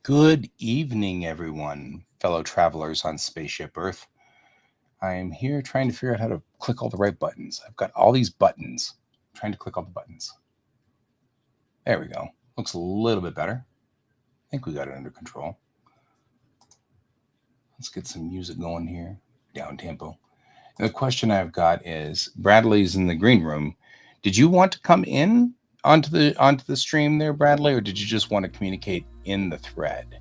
Good evening, everyone, fellow travelers on Spaceship Earth. I am here trying to figure out how to click all the right buttons. I've got all these buttons. I'm trying to click all the buttons. There we go. Looks a little bit better. I think we got it under control. Let's get some music going here. Down tempo. And the question I've got is, Bradley's in the green room. Did you want to come in onto the stream there, Bradley, or did you just want to communicate in the thread?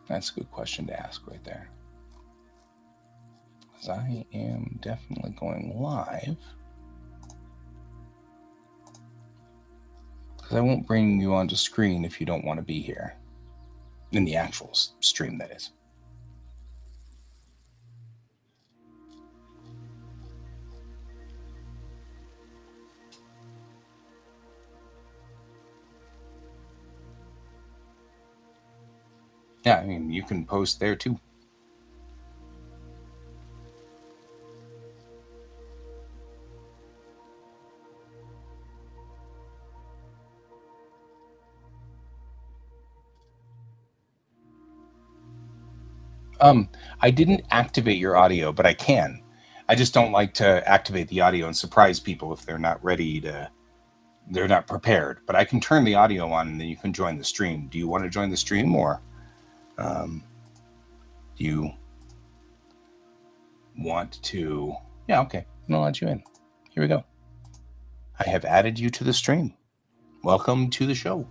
That's a good question to ask right there. Because I am definitely going live. Because I won't bring you onto screen if you don't want to be here. In the actual stream, that is. Yeah, I mean, you can post there too. I didn't activate your audio, but I can. I just don't like to activate the audio and surprise people if they're not ready to, they're not prepared. But I can turn the audio on and then you can join the stream. Do you want to join the stream, or do you want to? Yeah, okay. I'll let you in. Here we go. I have added you to the stream. Welcome to the show.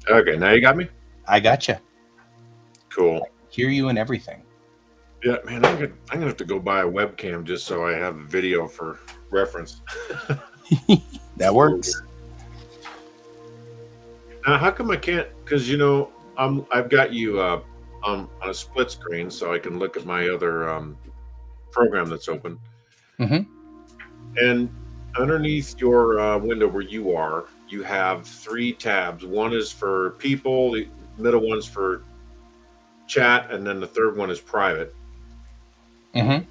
Okay, now you got me? I got you. Cool. Hear you and everything. Yeah, man, I'm gonna have to go buy a webcam just so I have video for reference. That works. Now, how come I can't? Because I've got you on a split screen, so I can look at my other program that's open. Mm-hmm. And underneath your window where you are, you have 3 tabs. One is for people, the middle one's for chat, and then the third one is private. Mm-hmm.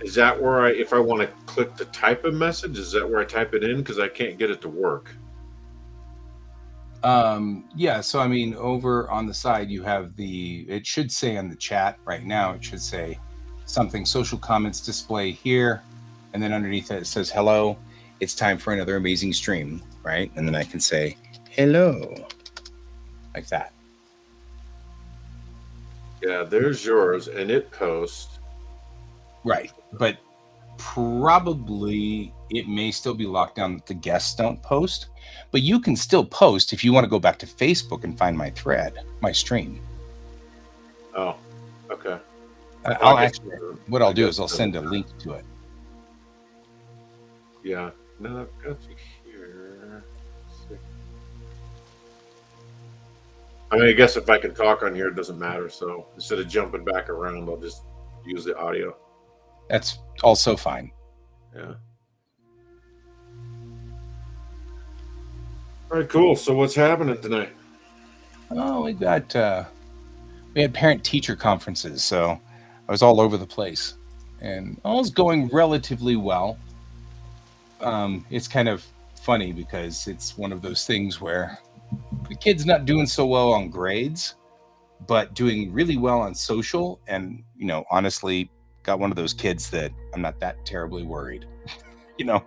Is that where if I want to click to type a message, is that where I type it in? Because I can't get it to work. Yeah, so I mean, over on the side, you have it should say on the chat right now, it should say something, social comments display here. And then underneath it says, hello, it's time for another amazing stream, right? And then I can say, hello, like that. Yeah, there's yours, and it posts. Right, but probably it may still be locked down that the guests don't post, but you can still post if you want to go back to Facebook and find my thread, my stream. Oh, okay. What I'll do is I'll send a link to it. Yeah, no, I've got you here. I mean, I guess if I can talk on here, it doesn't matter. So instead of jumping back around, I'll just use the audio. That's also fine. Yeah. All right, cool. So what's happening tonight? Oh, we had parent-teacher conferences, so I was all over the place, and all's going relatively well. It's kind of funny because it's one of those things where The kid's not doing so well on grades, but doing really well on social. And, honestly, got one of those kids that I'm not that terribly worried. you know,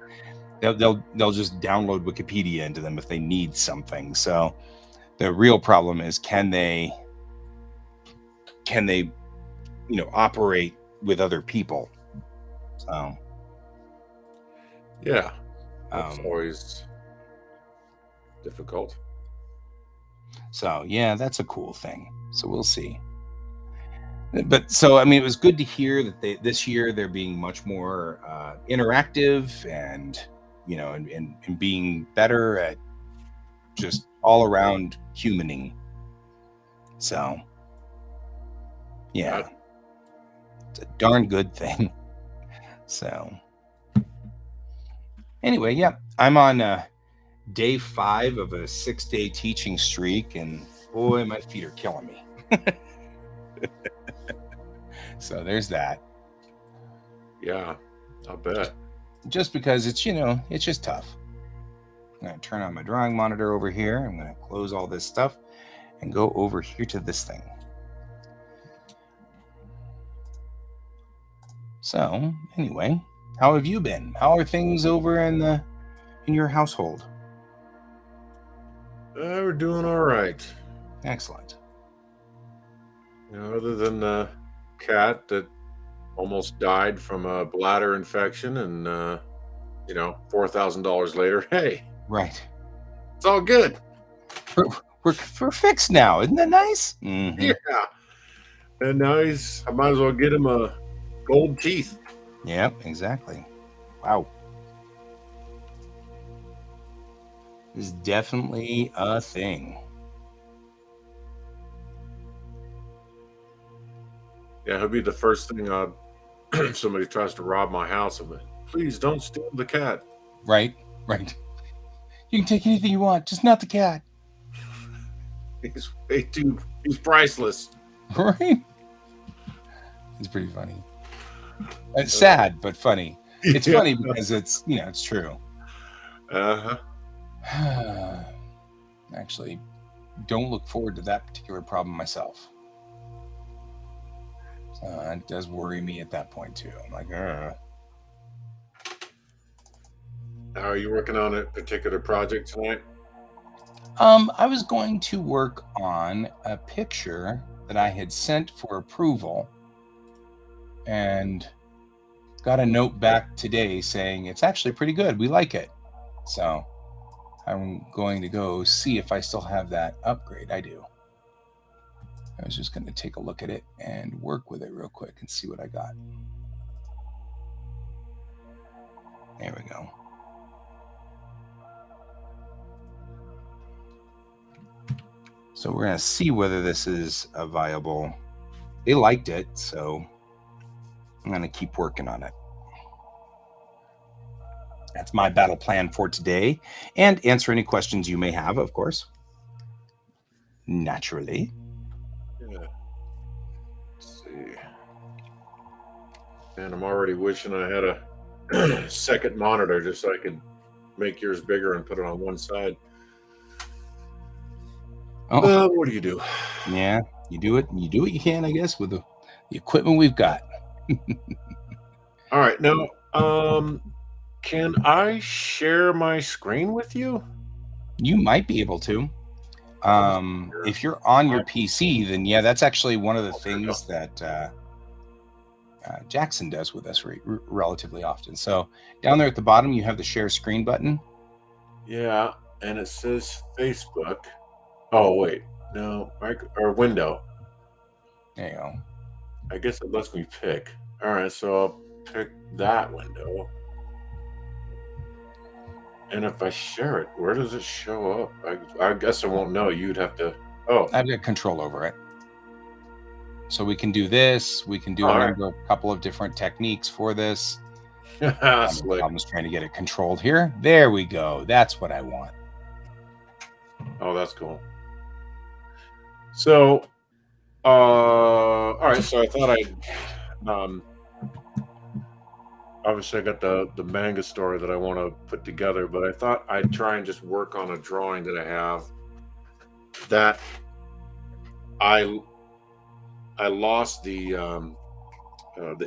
they'll just download Wikipedia into them if they need something. So the real problem is can they operate with other people. So Yeah, that's always difficult. So yeah, that's a cool thing. So we'll see. But so I mean, it was good to hear that this year they're being much more interactive and and being better at just all around humaning. So yeah, it's a darn good thing. So anyway, yeah, I'm on day 5 of a 6-day teaching streak, and boy, my feet are killing me. So there's that. Yeah, I bet. Just because it's just tough. I'm going to turn on my drawing monitor over here. I'm going to close all this stuff and go over here to this thing. So anyway, how have you been? How are things over in your household? We're doing all right. Excellent. Other than the cat that almost died from a bladder infection, and $4,000 later, hey, Right. it's all good. We're fixed now. Isn't that nice? Mm-hmm. Yeah. And now I might as well get him a gold teeth. Yep, exactly. Wow. Is definitely a thing. Yeah, he'll be the first thing somebody tries to rob my house. I'm like, please don't steal the cat. Right. You can take anything you want, just not the cat. He's priceless. Right? It's pretty funny. It's sad, but funny. It's funny because it's true. Actually, don't look forward to that particular problem myself. So it does worry me at that point too. I'm like, Are you working on a particular project tonight? I was going to work on a picture that I had sent for approval and got a note back today saying it's actually pretty good. We like it. So I'm going to go see if I still have that upgrade. I do. I was just going to take a look at it and work with it real quick and see what I got. There we go. So we're going to see whether this is a viable. They liked it, so I'm going to keep working on it. That's my battle plan for today, and answer any questions you may have, of course. Naturally. Yeah. Let's see. Man, I'm already wishing I had a second monitor just so I could make yours bigger and put it on one side. Oh, what do you do? Yeah, you do it. You do what you can, I guess, with the equipment we've got. All right, now, can I share my screen with you? You might be able to. If you're on your PC, then yeah, that's actually one of the things that Jackson does with us relatively often. So down there at the bottom, you have the share screen button. Yeah, and it says Facebook. Oh, wait. No, or window. There you go. I guess it lets me pick. All right, so I'll pick that window. And if I share it, where does it show up? I guess I won't know. You'd have to. Oh, I've got control over it. So we can do this. We can do a couple of different techniques for this. I'm just trying to get it controlled here. There we go. That's what I want. Oh, that's cool. So, all right. So I thought obviously I got the manga story that I want to put together, but I thought I'd try and just work on a drawing that I have that I lost the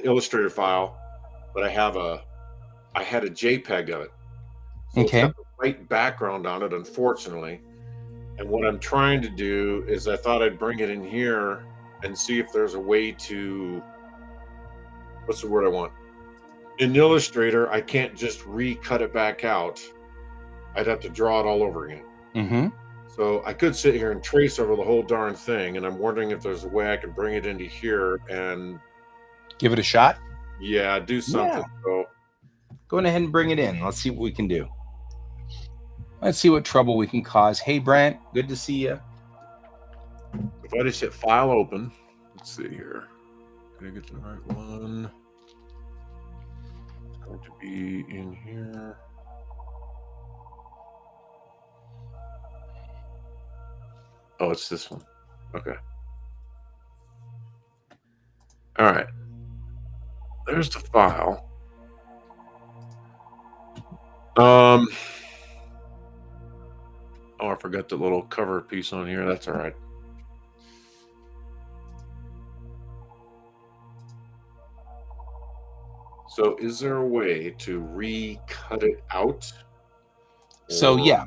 Illustrator file, but I had a JPEG of it, so it's Okay. got the white background on it, unfortunately. And what I'm trying to do is I thought I'd bring it in here and see if there's a way to, what's the word I want? In Illustrator, I can't just recut it back out. I'd have to draw it all over again. Mm-hmm. So I could sit here and trace over the whole darn thing, and I'm wondering if there's a way I can bring it into here and Give it a shot. yeah, do something. Yeah. So Go ahead and bring it in. Let's see what we can do. Let's see what trouble we can cause. Hey, Brent, good to see you. if I just hit File Open, let's see here. Can I get the right one? It's going to be in here. Oh, it's this one. Okay. All right. There's the file. Oh, I forgot the little cover piece on here. That's all right. So is there a way to recut it out? So, Or- yeah.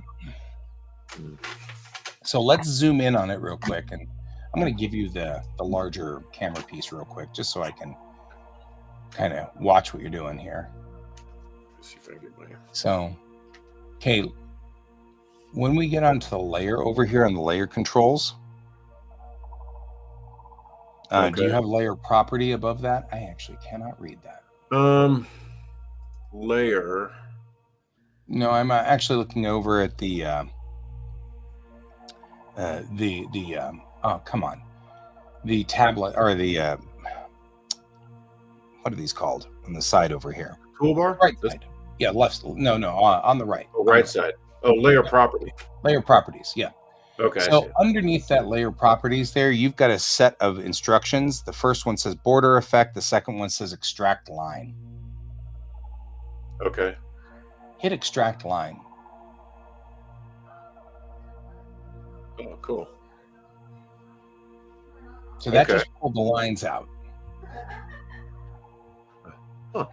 So let's zoom in on it real quick. And I'm going to give you the larger camera piece real quick, just so I can kind of watch what you're doing here. Let's see if I get my... So, okay, when we get onto the layer over here on the layer controls, do you have layer property above that? I actually cannot read that. Layer. No, I'm actually looking over at the oh, come on, the tablet, or the what are these called on the side over here? Toolbar? Right side. Yeah, left. No, on the right. Oh, right side. Oh, layer property. Layer properties. Yeah. Okay. So underneath that layer properties there, you've got a set of instructions. The first one says border effect. The second one says extract line. Okay. Hit extract line. Oh, cool. So that just pulled the lines out. Huh.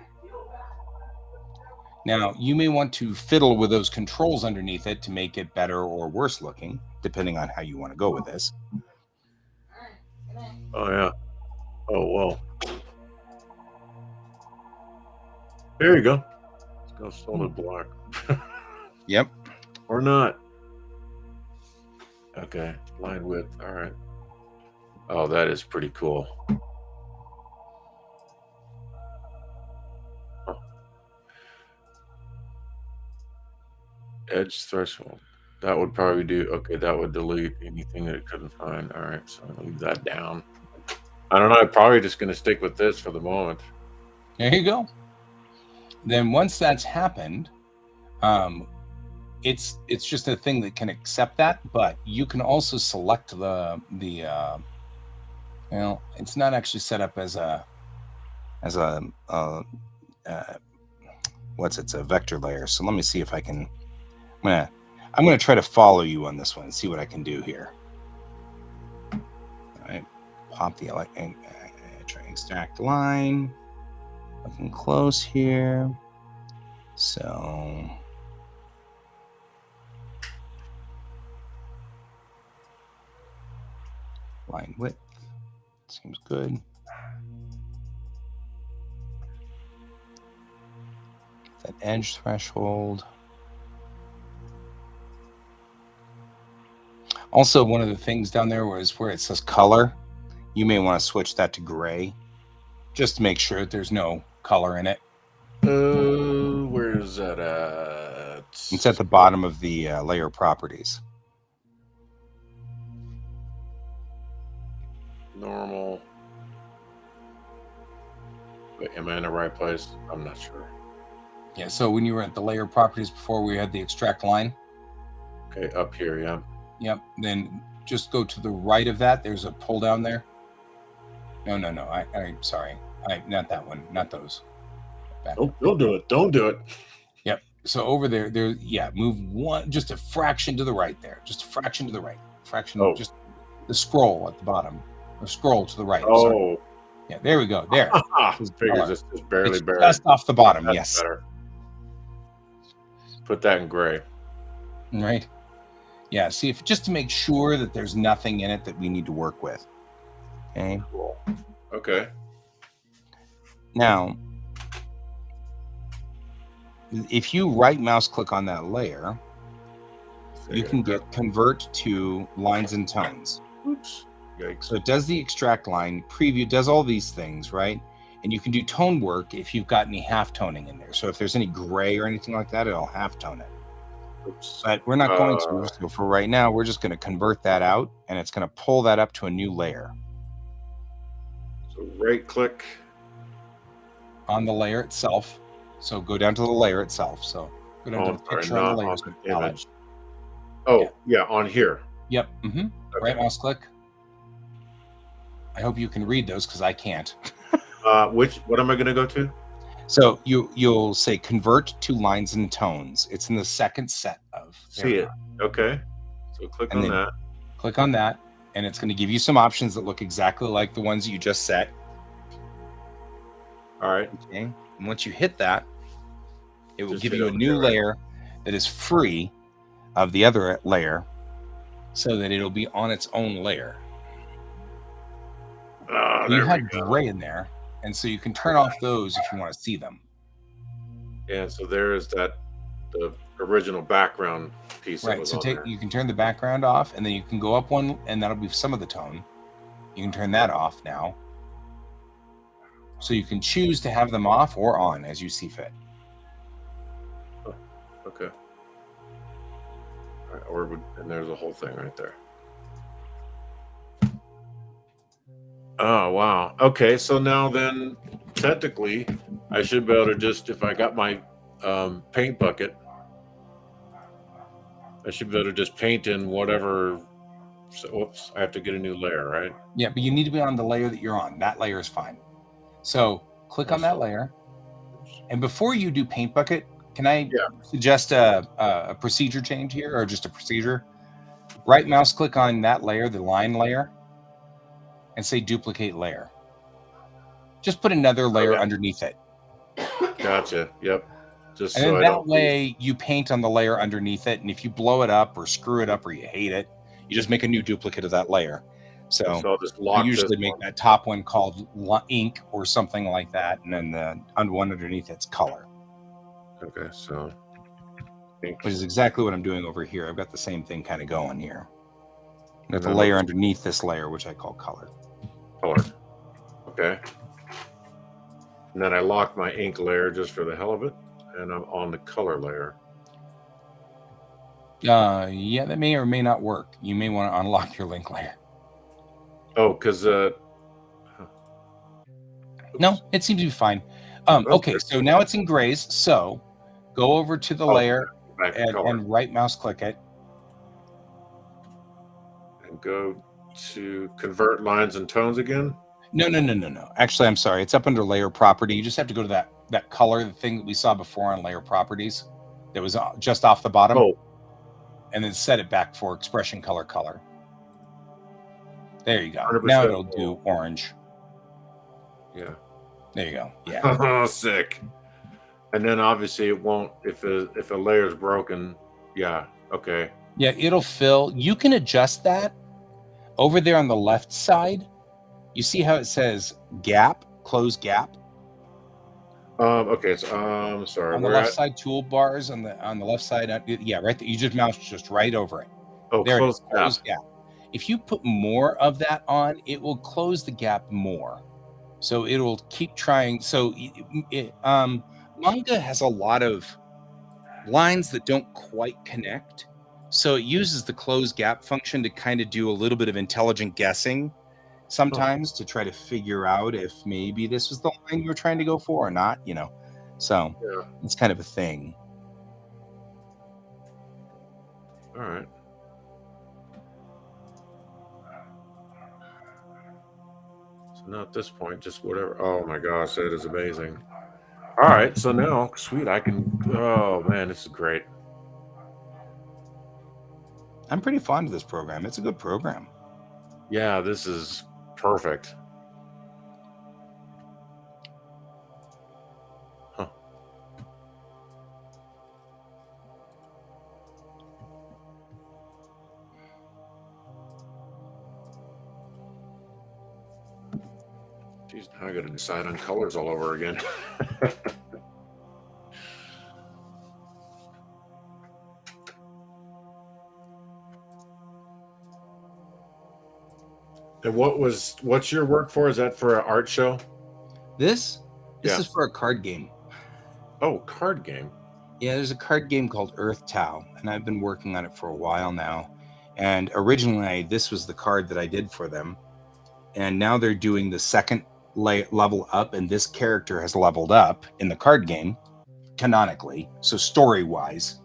Now, you may want to fiddle with those controls underneath it to make it better or worse looking, depending on how you want to go with this. Oh, yeah. Oh, well. There you go. It's got solid block. Yep. Or not. Okay. Line width. All right. Oh, that is pretty cool. Huh. Edge threshold. That would probably do. Okay, that would delete anything that it couldn't find. All right, so I'll leave that down. I don't know. I'm probably just going to stick with this for the moment. There you go. Then once that's happened, it's just a thing that can accept that, but you can also select the well, it's not actually set up as a it's a vector layer. So let me see if I can. I'm gonna try to follow you on this one and see what I can do here. All right, pop the try and extract line. Looking close here. So line width seems good. That edge threshold. Also, one of the things down there was where it says color. You may want to switch that to gray, just to make sure that there's no color in it. Where is that at? It's at the bottom of the layer properties. Normal. Wait, am I in the right place? I'm not sure. Yeah, so when you were at the layer properties before, we had the extract line. Okay, up here, yeah. Yep. Then just go to the right of that. There's a pull down there. No. I'm sorry. Not that one. Not those. Don't do it. Don't do it. Yep. So over there, move one, just a fraction to the right there. Just a fraction to the right. fraction, Oh. just the scroll at the bottom, or scroll to the right. Sorry. Oh. Yeah, there we go. There. Figures it's just barely It's buried. just off the bottom. That's Yes. better. Put that in gray. Right. Yeah. See, if just to make sure that there's nothing in it that we need to work with. Okay. Cool. Okay. Now, if you right mouse click on that layer, you can get convert to lines and tones. Oops. Yikes. So it does the extract line, preview, does all these things, right? And you can do tone work if you've got any half toning in there. So if there's any gray or anything like that, it'll half tone it. Oops. But we're not going to. So for right now, we're just going to convert that out, and it's going to pull that up to a new layer. So right click on the layer itself. So go down to the layer itself. So go down to the picture on the layers image. Oh, yeah, on here. Yep. Okay. Right mouse click. I hope you can read those because I can't. What am I going to go to? So you'll say convert to lines and tones. It's in the second set of. See it. Okay. So click on that. Click on that, and it's going to give you some options that look exactly like the ones you just set. All right. Okay. And once you hit that, it will give you a new layer that is free of the other layer, so that it'll be on its own layer. You have gray in there, and so you can turn off those if you want to see them. Yeah, so there is the original background piece. Right. So you can turn the background off, and then you can go up one, and that'll be some of the tone. You can turn that off now. So you can choose to have them off or on as you see fit. Oh, okay. All right, and there's a whole thing right there. Oh, wow. Okay, so now then, technically, I should be able to just, if I got my paint bucket, I should be able to just paint in whatever. So, whoops, I have to get a new layer, right? Yeah, but you need to be on the layer that you're on. That layer is fine. So click on that layer. And before you do paint bucket, can I suggest a procedure change here, or just a procedure? Right mouse click on that layer, the line layer, and say duplicate layer. Just put another layer underneath it. Gotcha. Yep. Just and then that way you paint on the layer underneath it, and if you blow it up or screw it up or you hate it, you just make a new duplicate of that layer. So I'll just lock I usually make that top one called ink or something like that, and then the one underneath it's color. Okay, so ink. Which is exactly what I'm doing over here. I've got the same thing kind of going here. With the layer underneath this layer, which I call color. Color. Okay. And then I lock my ink layer just for the hell of it, and I'm on the color layer. Yeah, that may or may not work. You may want to unlock your link layer. Oh, because no, it seems to be fine. Okay, so now it's in grays. So go over to the layer and right mouse click it. And go to convert lines and tones again. No. Actually, I'm sorry. It's up under layer property. You just have to go to that color, the thing that we saw before on layer properties that was just off the bottom. Oh. And then set it back for expression color. There you go. Now it'll do orange. Yeah. There you go. Yeah. Sick. And then obviously it won't if a layer is broken. Yeah. Okay. Yeah, it'll fill. You can adjust that over there on the left side. You see how it says gap, close gap? Okay. So sorry. On the left side toolbars on the left side. Yeah, right there. You just mouse just right over it. Oh, there close gap. If you put more of that on, it will close the gap more. So it'll keep trying. So manga has a lot of lines that don't quite connect. So it uses the close gap function to kind of do a little bit of intelligent guessing sometimes to try to figure out if maybe this was the line you were trying to go for or not, So it's kind of a thing. All right. So now at this point, just whatever. Oh my gosh, that is amazing. All right, so now, sweet, I can. Oh man, this is great. I'm pretty fond of this program. It's a good program. Yeah, this is perfect. Huh. Geez, now I got to decide on colors all over again. And what's your work for? Is that for an art show? This Yeah. is for a card game. Oh, card game. Yeah, there's a card game called Earth Tau, and I've been working on it for a while now. And originally, this was the card that I did for them. And now they're doing the second level up, and this character has leveled up in the card game, canonically. So, story wise,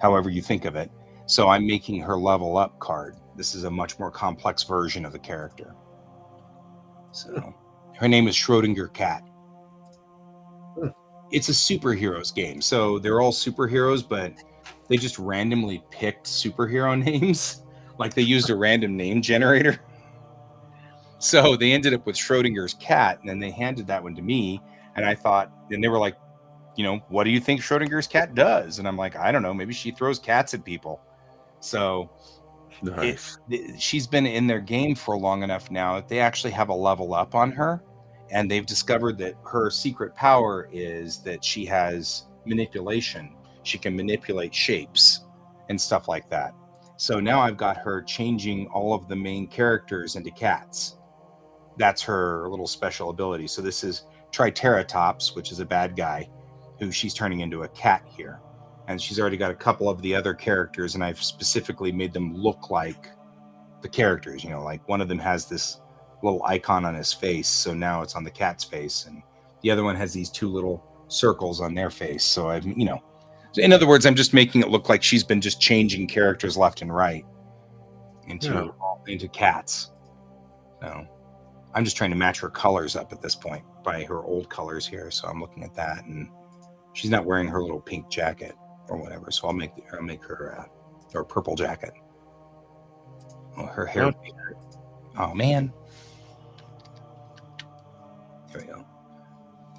however you think of it. So, I'm making her level up card. This is a much more complex version of the character. So, her name is Schrodinger Cat. It's a superheroes game. So they're all superheroes, but they just randomly picked superhero names. Like they used a random name generator. So they ended up with Schrodinger's cat, and then they handed that one to me. And I thought, and they were like, what do you think Schrodinger's cat does? And I'm like, I don't know. Maybe she throws cats at people. So Nice. she's been in their game for long enough now that they actually have a level up on her, and they've discovered that her secret power is that she has manipulation. She can manipulate shapes and stuff like that. So now I've got her changing all of the main characters into cats. That's her little special ability. So this is Triceratops, which is a bad guy, who she's turning into a cat here. And she's already got a couple of the other characters, and I've specifically made them look like the characters. Like one of them has this little icon on his face, so now it's on the cat's face, and the other one has these two little circles on their face. So so in other words, I'm just making it look like she's been just changing characters left and right into cats. So I'm just trying to match her colors up at this point by her old colors here. So I'm looking at that, and she's not wearing her little pink jacket or whatever. So I'll make her or purple jacket. Oh, her hair. Oh man. There we go.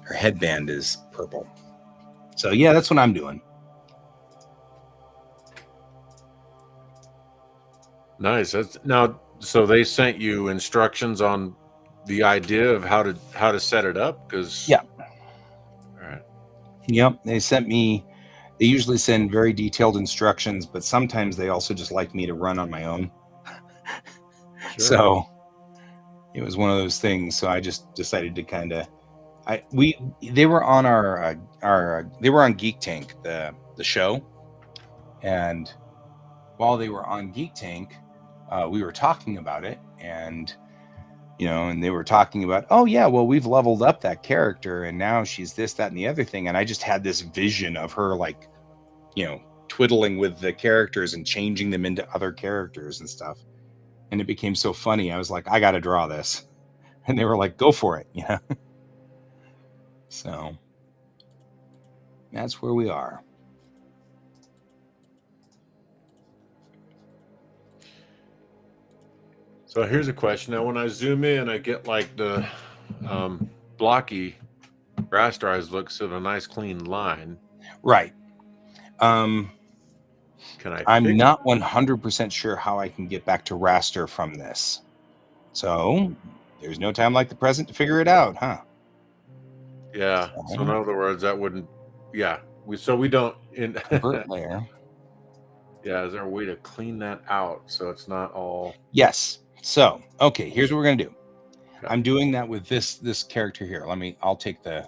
Her headband is purple. So yeah, that's what I'm doing. Nice. Now, so they sent you instructions on the idea of how to set it up, because yeah. All right. Yep. They usually send very detailed instructions, but sometimes they also just like me to run on my own. Sure. So it was one of those things. So I just decided to kind of, they were on they were on Geek Tank, the show. And while they were on Geek Tank, we were talking about it, and and they were talking about, oh yeah, well, we've leveled up that character, and now she's this, that, and the other thing. And I just had this vision of her, like, twiddling with the characters and changing them into other characters and stuff. And it became so funny. I was like, I got to draw this. And they were like, go for it. So that's where we are. So here's a question. Now, when I zoom in, I get like the blocky rasterized looks of a nice clean line. Right. I'm not it? 100% sure how I can get back to raster from this. So there's no time like the present to figure it out, huh? Yeah. So in other words, that wouldn't. Yeah. We don't convert layer. Yeah. Is there a way to clean that out so it's not all? Yes. So okay, here's what we're gonna do. Okay. I'm doing that with this character here. I'll take the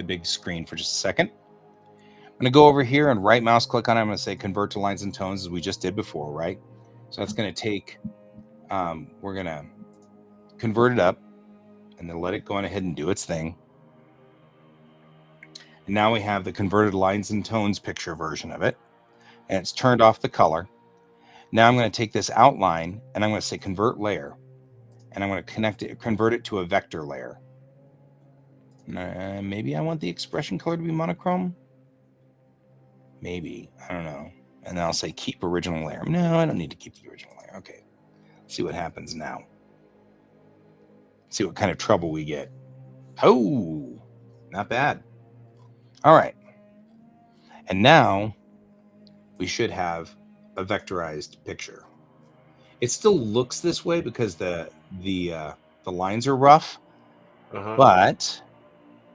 big screen for just a second. I'm going to go over here and right mouse click on it. I'm going to say convert to lines and tones, as we just did before, right? So that's going to take, we're going to convert it up and then let it go on ahead and do its thing. And now we have the converted lines and tones picture version of it. And it's turned off the color. Now I'm going to take this outline and I'm going to say convert layer. And I'm going to convert it to a vector layer. Maybe I want the expression color to be monochrome. Maybe. I don't know. And then I'll say keep original layer. No, I don't need to keep the original layer. Okay. See what happens now. See what kind of trouble we get. Oh, not bad. All right. And now we should have a vectorized picture. It still looks this way because the lines are rough, but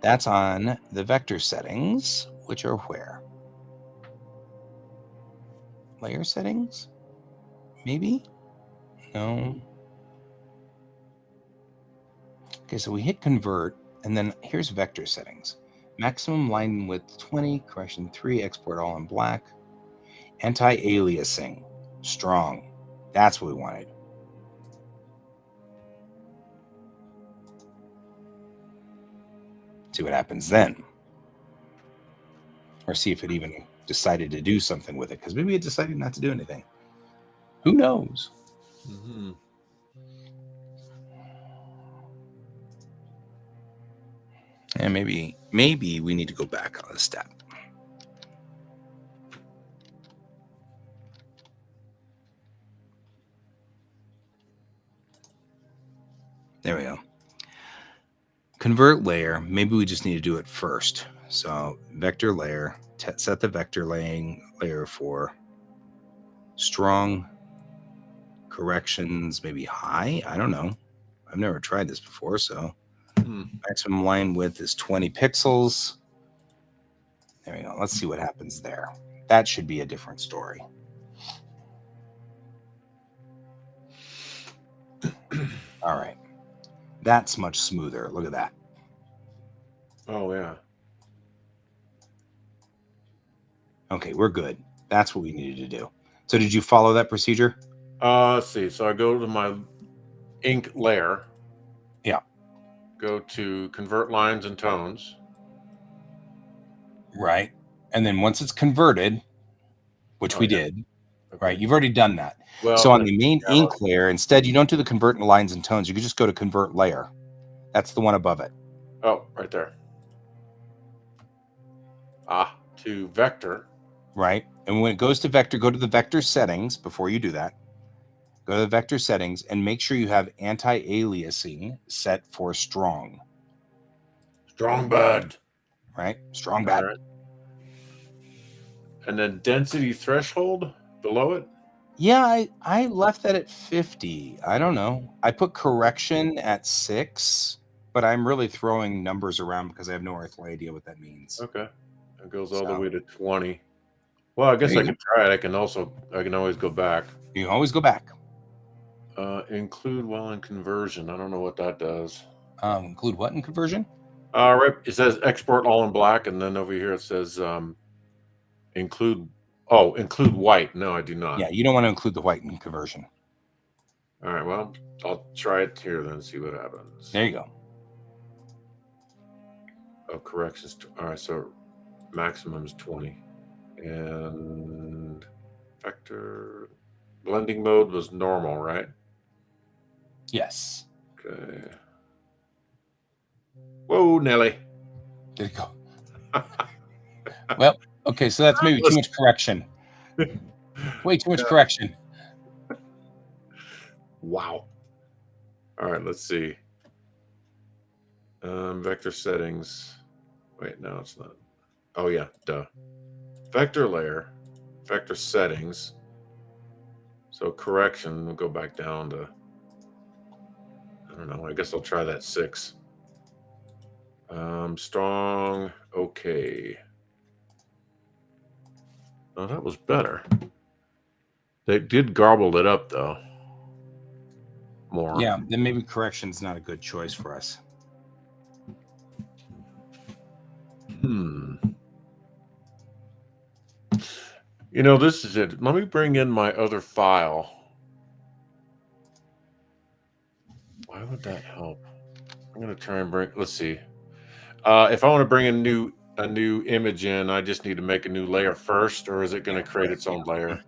that's on the vector settings, which are where? Layer settings? Maybe? No. Okay, so we hit convert, and then here's vector settings. Maximum line width 20, correction 3, export all in black. Anti-aliasing, strong. That's what we wanted. See what happens then. Or see if it even decided to do something with it, because maybe it decided not to do anything. Who knows? Mm-hmm. And maybe we need to go back on a step. There we go. Convert layer. Maybe we just need to do it first. So vector layer, set the vector layer for strong, corrections, maybe high. I don't know. I've never tried this before. So maximum line width is 20 pixels. There we go. Let's see what happens there. That should be a different story. All right. That's much smoother. Look at that. Oh, yeah. Okay, we're good. That's what we needed to do. So did you follow that procedure? Let's see. So I go to my ink layer. Yeah. Go to convert lines and tones. Right. And then once it's converted, which we did, right? You've already done that. Well, so on the main ink layer, instead, you don't do the convert lines and tones. You could just go to convert layer. That's the one above it. Oh, right there. To vector. Right. And when it goes to vector, go to the vector settings before you do that. Go to the vector settings and make sure you have anti-aliasing set for strong. Strong bad. Right? Strong bad. Right. And then density threshold below it? Yeah, I left that at 50. I don't know. I put correction at 6, but I'm really throwing numbers around because I have no earthly idea what that means. Okay. It goes all the way to 20. Well, I guess I can try it. I can always go back. You can always go back. Include while in conversion. I don't know what that does. Include what in conversion? Right. It says export all in black, and then over here it says include white. No, I do not. Yeah, you don't want to include the white in conversion. All right. Well, I'll try it here then and see what happens. There you go. Oh, corrections. All right. So maximum is 20. And vector blending mode was normal, right? Yes. Okay. Whoa, Nelly. There you go. Well, okay, so that's maybe too much correction. Way too much correction. Wow. All right, let's see. Vector settings. Wait, no, it's not. Oh, yeah, duh. Vector layer, vector settings. So correction, we'll go back down to, I don't know, I guess I'll try that 6. Strong, okay. Oh, that was better. They did garble it up, though. More. Yeah, then maybe correction's not a good choice for us. You know, this is it. Let me bring in my other file. Why would that help? I'm going to try and let's see. If I want to bring a new image in, I just need to make a new layer first, or is it going to create its own layer?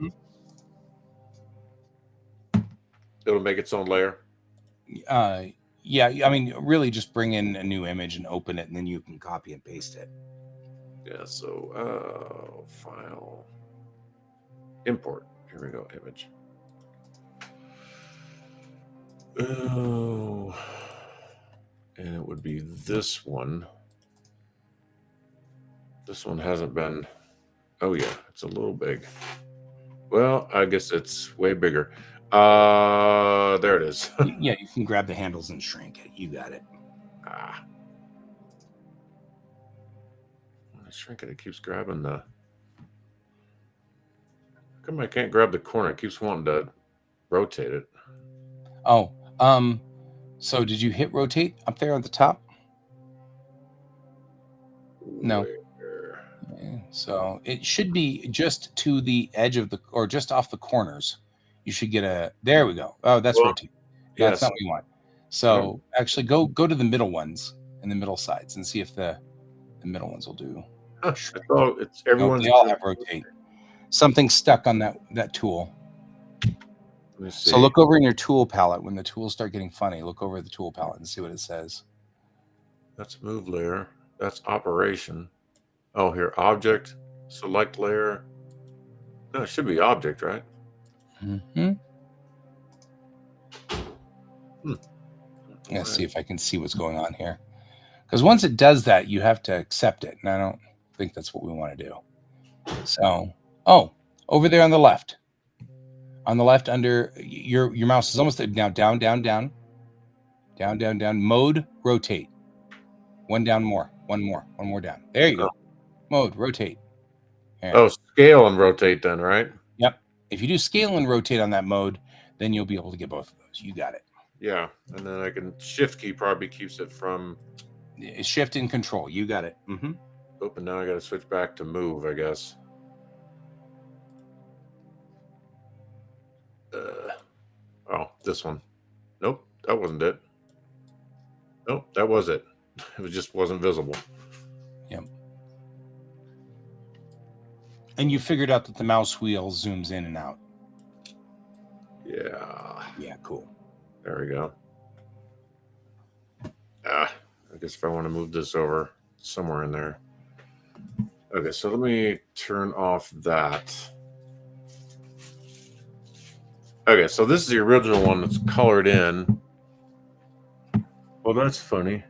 It'll make its own layer? Yeah, I mean, really just bring in a new image and open it, and then you can copy and paste it. Yeah, so file. Import. Here we go. Image. Oh, and it would be this one. This one hasn't been. Oh yeah, it's a little big. Well, I guess it's way bigger. There it is. Yeah, you can grab the handles and shrink it. You got it. Ah, when I shrink it, it keeps grabbing the. How come I can't grab the corner? It keeps wanting to rotate it. Oh, so did you hit rotate up there on the top? No. Where? So it should be just to the edge of the, or just off the corners. You should get a, there we go. Oh, that's Well, rotate. That's yes. not what you want. So actually go to the middle ones and the middle sides and see if the middle ones will do. Huh, it's everyone's. Nope, they all have rotate. Something's stuck on that tool. Let me see. So look over in your tool palette. When the tools start getting funny, look over the tool palette and see what it says. That's move layer. That's operation. Oh, here, object, select layer. No, it should be object, right? Mm-hmm. Hmm. Let's see if I can see what's going on here. Because once it does that, you have to accept it. And I don't think that's what we want to do. So, oh, over there on the left. On the left under your mouse is almost now down, down, down. Down, down, down. Mode, rotate. One down more. One more down. There you go. Mode, rotate. There. Oh, scale and rotate then, right? Yep. If you do scale and rotate on that mode, then you'll be able to get both of those. You got it. Yeah, and then I can shift key probably keeps it from shift and control. You got it. Mm-hmm. Oh, and now I got to switch back to move, I guess. Oh, this one. Nope, that wasn't it. Nope, that was it. It just wasn't visible. Yep. And you figured out that the mouse wheel zooms in and out. Yeah. Yeah, cool. There we go. I guess if I want to move this over somewhere in there. Okay, so let me turn off that. Okay, so this is the original one that's colored in. Well, that's funny.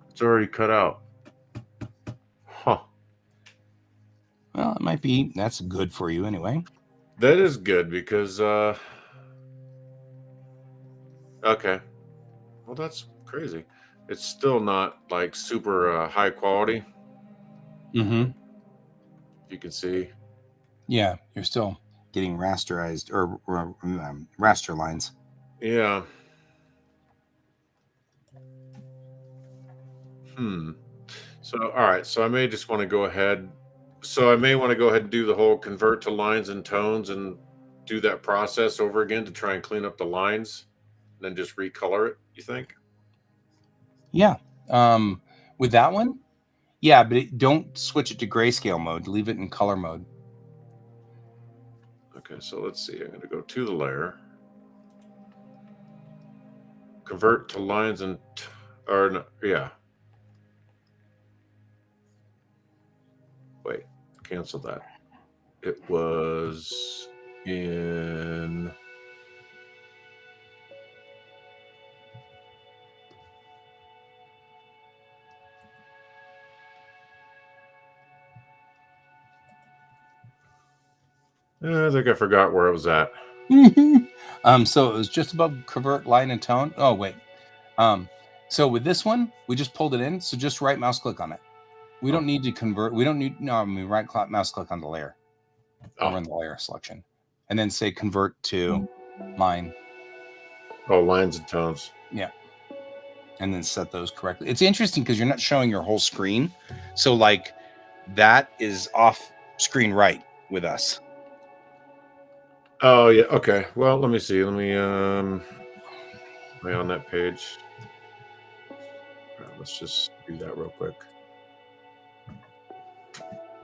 It's already cut out. Huh. Well, it might be. That's good for you anyway. That is good because, okay. Well, that's crazy. It's still not like super high quality. Mm-hmm. You can see. Yeah, you're still getting rasterized or raster lines. Yeah. So, all right. So I may just want to go ahead. So I may want to go ahead and do the whole convert to lines and tones and do that process over again to try and clean up the lines and then just recolor it, you think? Yeah. With that one? Yeah, but don't switch it to grayscale mode. Leave it in color mode. Okay, so let's see. I'm going to go to the layer. Convert to lines and... or no, yeah. Wait, cancel that. It was in... I think I forgot where it was at. So it was just above convert line and tone. Oh, wait. So with this one, we just pulled it in. So just right mouse click on it. We don't need to convert. We don't need, no, I mean, right mouse click on the layer. Over in the layer selection. And then say convert to line. Oh, lines and tones. Yeah. And then set those correctly. It's interesting because you're not showing your whole screen. So like that is off screen right with us. Oh, yeah. Okay. Well, let me see. Let me, am I on that page? Right, let's just do that real quick.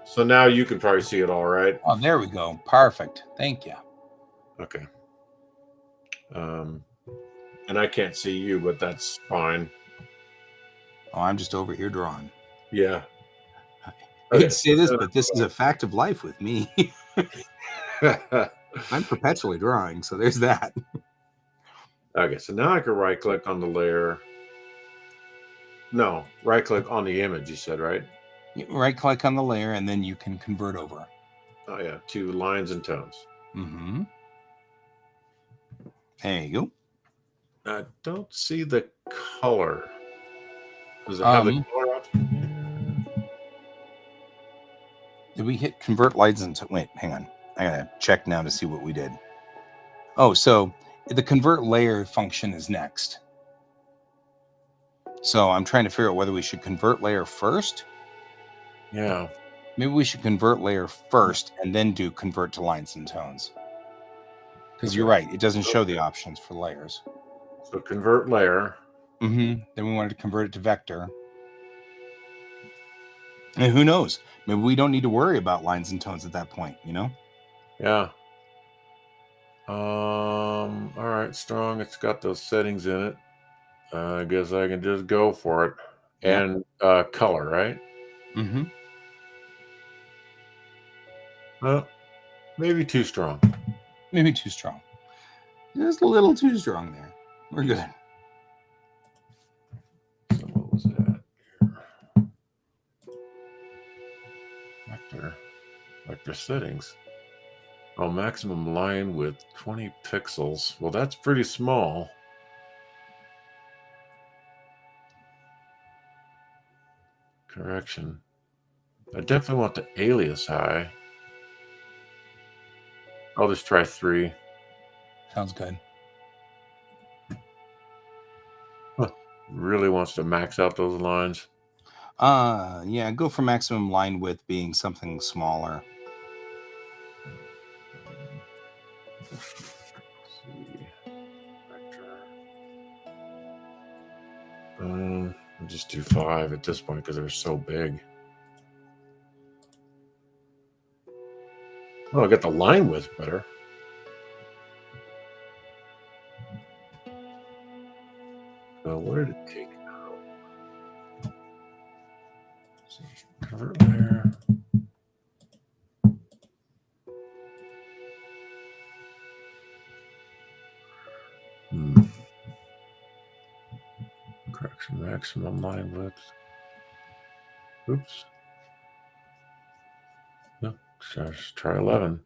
So now you can probably see it all, right? Oh, there we go. Perfect. Thank you. Okay. And I can't see you, but that's fine. Oh, I'm just over here drawing. Yeah. I hate to say this, but this is a fact of life with me. I'm perpetually drawing, so there's that. Okay, so now I can right click on the layer. No, right click on the image, you said, right? You right click on the layer and then you can convert over. Oh, yeah, to lines and tones. Mm-hmm. There you I don't see the color. Does it go. have the color option? Did we hit convert lights into? Wait, hang on. I gotta check now to see what we did. Oh, so the convert layer function is next. So I'm trying to figure out whether we should convert layer first. Yeah. Maybe we should convert layer first and then do convert to lines and tones. Because you're Okay. right, it doesn't show the Okay. options for layers. So convert layer. Mm-hmm. Then we wanted to convert it to vector. And who knows? Maybe we don't need to worry about lines and tones at that point, you know? Yeah. All right, strong. It's got those settings in it. I guess I can just go for it. Yep. And color, right? Mm-hmm. Well, maybe too strong. Maybe too strong. Just a little too strong there. We're good. So what was that? Vector settings. Oh, maximum line width 20 pixels. Well, that's pretty small. Correction. I definitely want the alias high. I'll just try 3. Sounds good. Huh. Really wants to max out those lines. Yeah, go for maximum line width being something smaller. Let's see. Vector. I'll just do 5 at this point because they're so big. Oh, I got the line width better. What did it take now? Let's see. Convert layer. Correction, maximum line width. Oops. No, just try 11.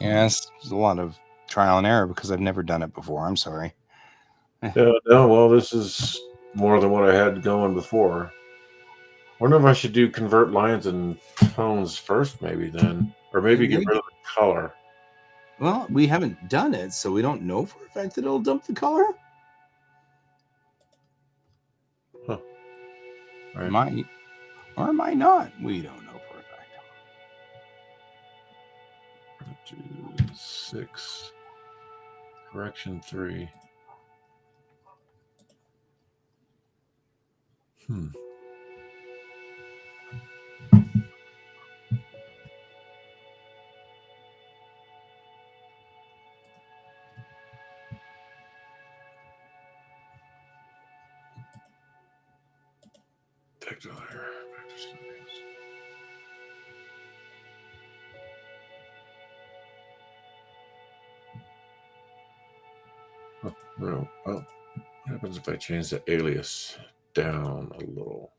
Yes, there's a lot of trial and error because I've never done it before. I'm sorry. No, well, this is more than what I had going before. Wonder if I should do convert lines and tones first, maybe then, or maybe get rid of the color. Well, we haven't done it, so we don't know for a fact that it'll dump the color. Huh. Right. Might or might not. We don't know for a fact. 6. Correction 3. Vector layer. Vector settings. Oh, no. Oh, what happens if I change the alias down a little?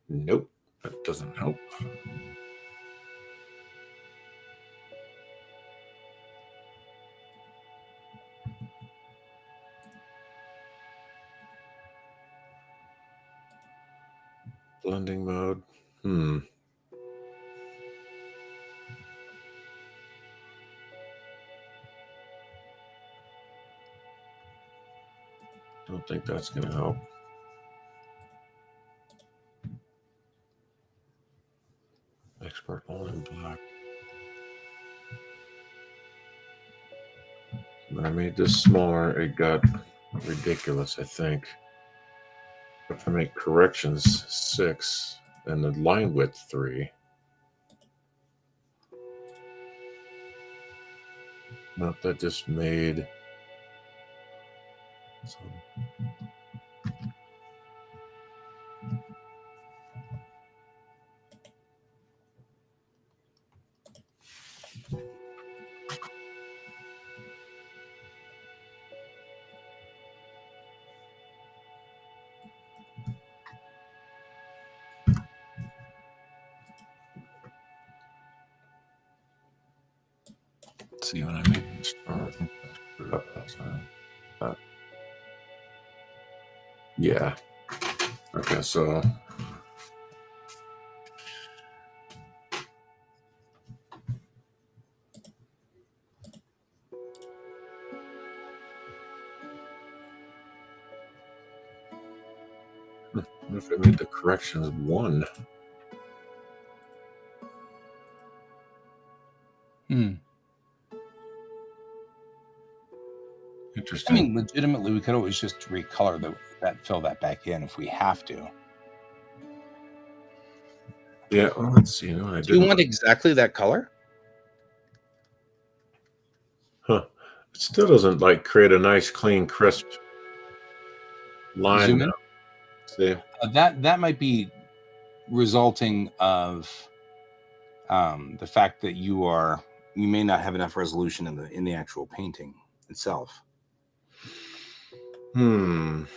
Nope, that doesn't help. Blending mode. Don't think that's going to help. Export all in black. When I made this smaller, it got ridiculous, I think. If I make corrections 6 and the line width 3. Nope, that just made So, let's see when I made this. Yeah. Okay, so what if I made the corrections 1? I Interesting. mean, legitimately, we could always just recolor fill that back in if we have to. Yeah, well, let's see. No, I Do you didn't. want exactly that color? Huh. It still doesn't like create a nice, clean, crisp line Zoom now. in. See? That might be resulting of the fact that you may not have enough resolution in the actual painting itself.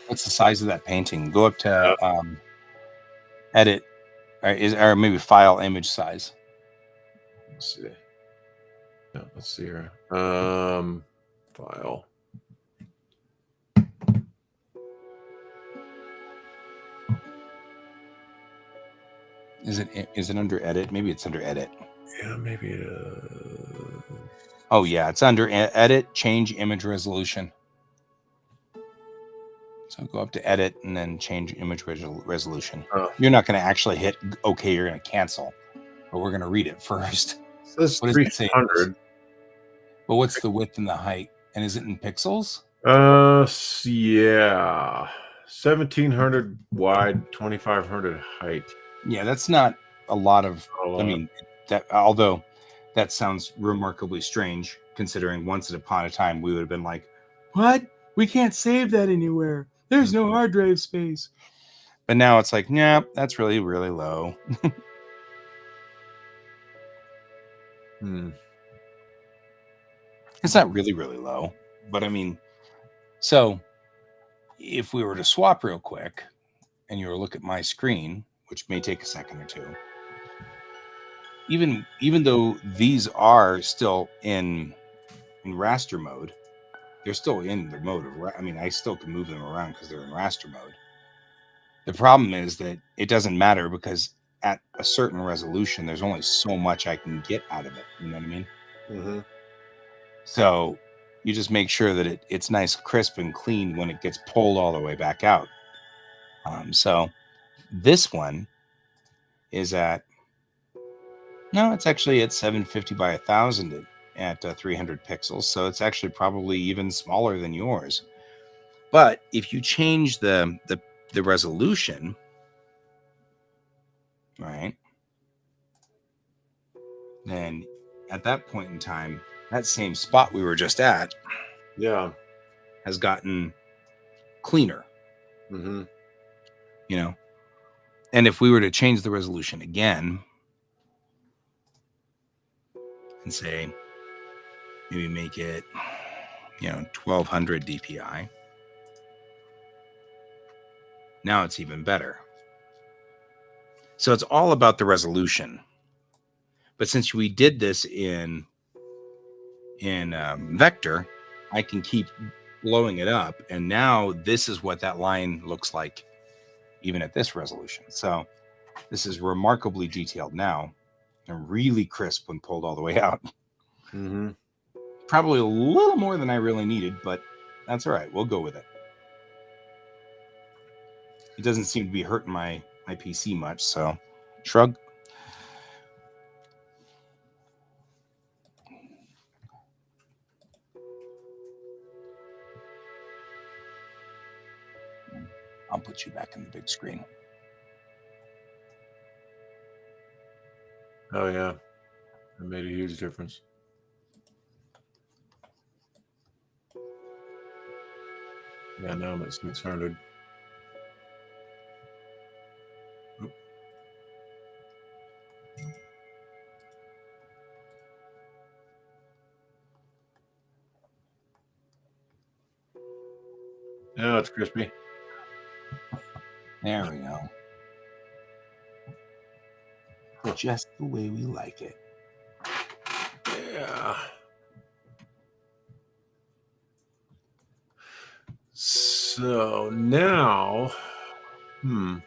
What's the size of that painting? Go up to edit, or maybe file image size. Let's see. Yeah, let's see here. File. Is it under edit? Maybe it's under edit. Yeah, maybe. Oh yeah, it's under edit. Change image resolution. So go up to edit and then change image resolution. You're not going to actually hit OK. You're going to cancel, but we're going to read it first. It says What does it say? 300. But what's the width and the height? And is it in pixels? Yeah. 1700 wide, 2500 height. Yeah, that's not a lot of. A lot. I mean, although that sounds remarkably strange, considering once upon a time we would have been like, "What? We can't save that anywhere. There's no hard drive space." But now it's like, yeah, that's really, really low. It's not really, really low, but I mean, so if we were to swap real quick and you were to look at my screen, which may take a second or two, even though these are still in raster mode, they're still in the mode of. I mean, I still can move them around because they're in raster mode. The problem is that it doesn't matter because at a certain resolution, there's only so much I can get out of it. You know what I mean? Mm-hmm. So you just make sure that it's nice, crisp, and clean when it gets pulled all the way back out. So this one is it's actually at 750 by 1000 at 300 pixels. So it's actually probably even smaller than yours. But if you change the resolution, right, then at that point in time, that same spot we were just at has gotten cleaner. Mm-hmm. You know, and if we were to change the resolution again and say maybe make it 1200 DPI, now it's even better. So it's all about the resolution. But since we did this in vector, I can keep blowing it up, and now this is what that line looks like even at this resolution. So this is remarkably detailed now and really crisp when pulled all the way out. Mm-hmm. Probably a little more than I really needed, but that's all right. We'll go with it. It doesn't seem to be hurting my PC much, so shrug. I'll put you back in the big screen. Oh, yeah. It made a huge difference. Yeah, now I'm at 600. Now it's crispy. There we go. Just the way we like it. Yeah. So now, let's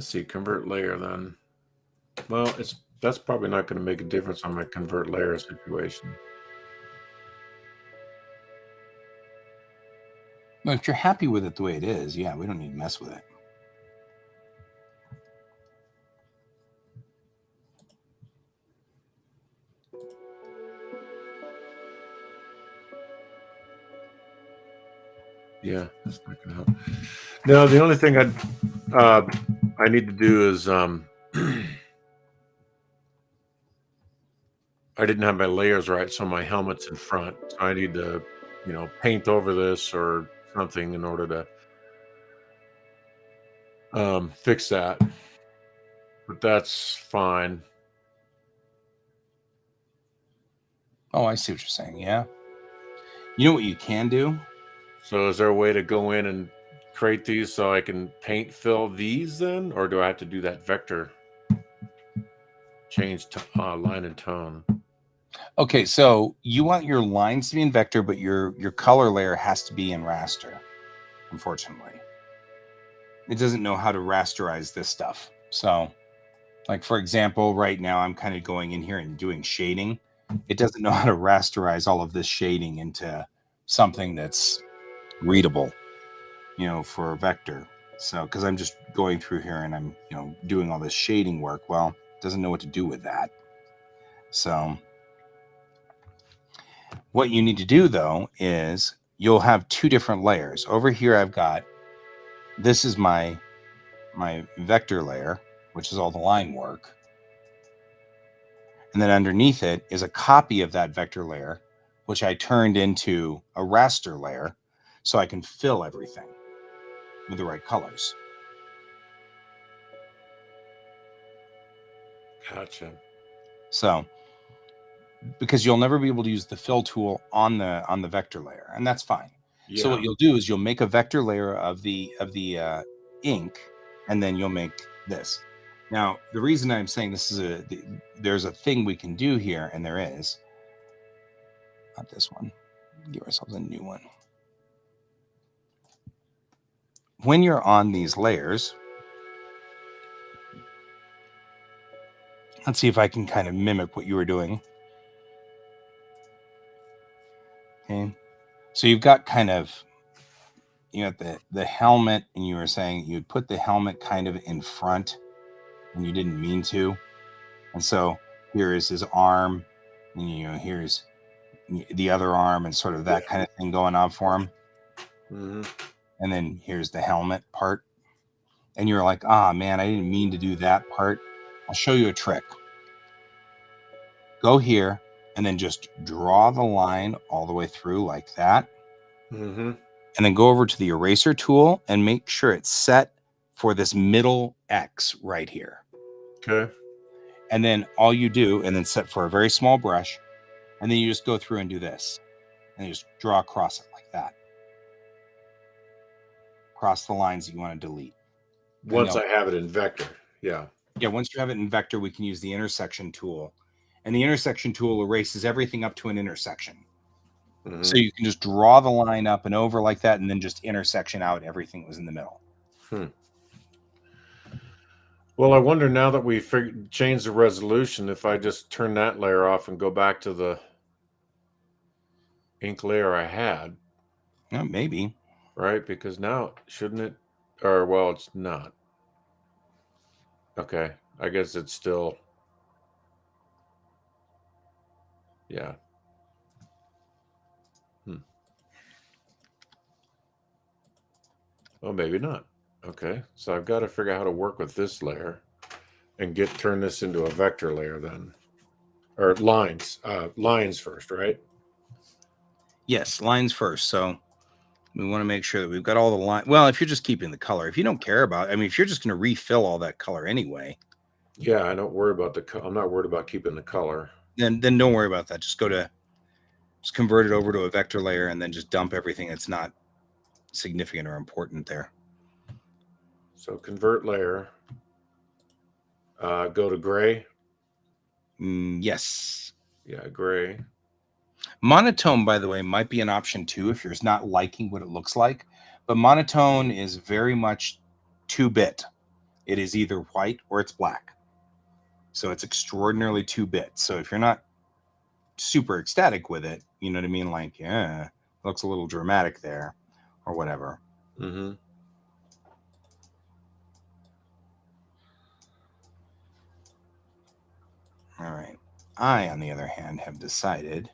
see, convert layer then. Well, that's probably not going to make a difference on my convert layer situation. Well, if you're happy with it the way it is, yeah, we don't need to mess with it. Yeah, that's not going to help. No, the only thing I need to do is I didn't have my layers right, so my helmet's in front. So I need to, paint over this or something in order to fix that. But that's fine. Oh, I see what you're saying. Yeah. You know what you can do? So is there a way to go in and create these so I can paint fill these then, or do I have to do that vector change to line and tone? Okay, so you want your lines to be in vector, but your color layer has to be in raster. Unfortunately, it doesn't know how to rasterize this stuff. So, like for example, right now I'm kind of going in here and doing shading. It doesn't know how to rasterize all of this shading into something that's readable, for a vector. So, because I'm just going through here and I'm, doing all this shading work. Well, it doesn't know what to do with that. So, what you need to do though is you'll have two different layers. Over here, I've got this is my vector layer, which is all the line work. And then underneath it is a copy of that vector layer, which I turned into a raster layer so I can fill everything with the right colors. Gotcha. So, because you'll never be able to use the fill tool on the vector layer, and that's fine. Yeah. So what you'll do is you'll make a vector layer of the ink, and then you'll make this. Now, the reason I'm saying this is there's a thing we can do here, and there is not this one. Give ourselves a new one. When you're on these layers, let's see if I can kind of mimic what you were doing. Okay, so you've got kind of the helmet, and you were saying you'd put the helmet kind of in front, and you didn't mean to, and so here is his arm, and here's the other arm, and sort of that kind of thing going on for him. Mm-hmm. And then here's the helmet part, and you're like, ah, man, I didn't mean to do that part. I'll show you a trick. Go here and then just draw the line all the way through like that. Mm-hmm. And then go over to the eraser tool and make sure it's set for this middle X right here. Okay. And then all you do, and then set for a very small brush, and then you just go through and do this. And you just draw across it like that. Across the lines that you want to delete. Once I have it in vector. Yeah. Yeah, once you have it in vector, we can use the intersection tool. And the intersection tool erases everything up to an intersection. Mm-hmm. So you can just draw the line up and over like that, and then just intersection out everything that was in the middle. Well, I wonder now that we changed the resolution, if I just turn that layer off and go back to the ink layer I had. Maybe. Right? Because now, shouldn't it? Or, well, it's not. Okay. I guess it's still. Yeah. Oh, maybe not. Okay. So I've got to figure out how to work with this layer. and turn this into a vector layer then, or lines first, right? Yes, lines first. So we want to make sure that we've got all the line. Well, if you're just keeping the color, if you don't care about, I mean, if you're just going to refill all that color anyway, Yeah, I don't worry about I'm not worried about keeping the color. then don't worry about that. Just convert it over to a vector layer and then just dump everything that's not significant or important there. So convert layer. Go to gray. Yes. Yeah, gray. Monotone, by the way, might be an option too if you're not liking what it looks like. But monotone is very much 2-bit. It is either white or it's black. So it's extraordinarily 2-bit. So if you're not super ecstatic with it, you know what I mean? Like, yeah, it looks a little dramatic there or whatever. Mm-hmm. All right. I, on the other hand, have decided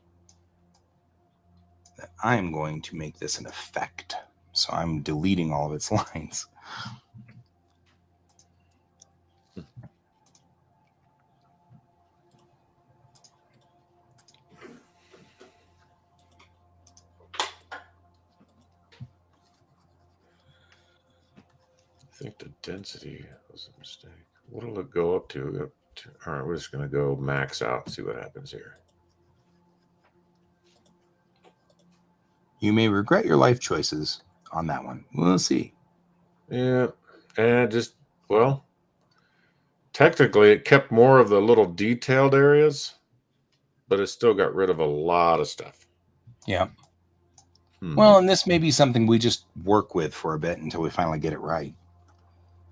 that I am going to make this an effect. So I'm deleting all of its lines. I think the density was a mistake. What'll it go up to? All right, we're just going to go max out, see what happens here. You may regret your life choices on that one. We'll see. Yeah, and well, technically it kept more of the little detailed areas, but it still got rid of a lot of stuff. Yeah. Well, and this may be something we just work with for a bit until we finally get it right.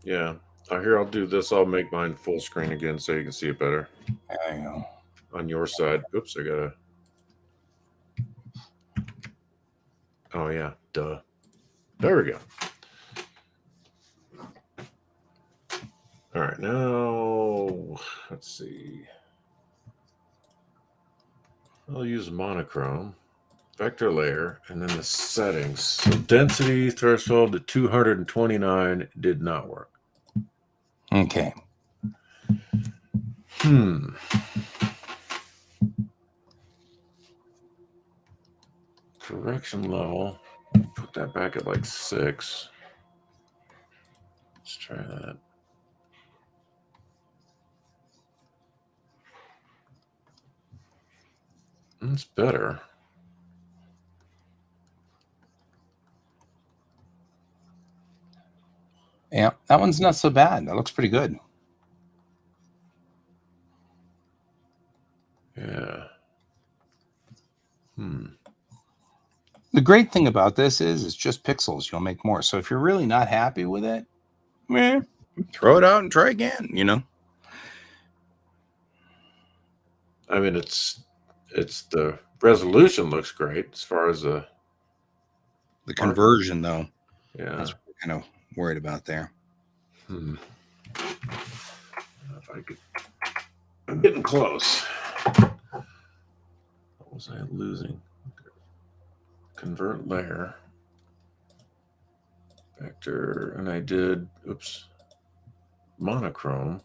Yeah. Here, I'll do this. I'll make mine full screen again so you can see it better. There you go. On your side. Oops, I gotta. Oh, yeah. Duh. There we go. All right. Now, let's see. I'll use monochrome, vector layer, and then the settings. So density threshold to 229 did not work. Okay. Correction level. Put that back at like 6. Let's try that. That's better. Yeah, that one's not so bad. That looks pretty good. Yeah. The great thing about this is it's just pixels. You'll make more. So if you're really not happy with it, throw it out and try again, you know? I mean, it's the resolution looks great as far as the conversion, though. Yeah. That's what we're kind of worried about there. If I could, I'm getting close. What was I losing? Convert layer. Vector, and I did, monochrome.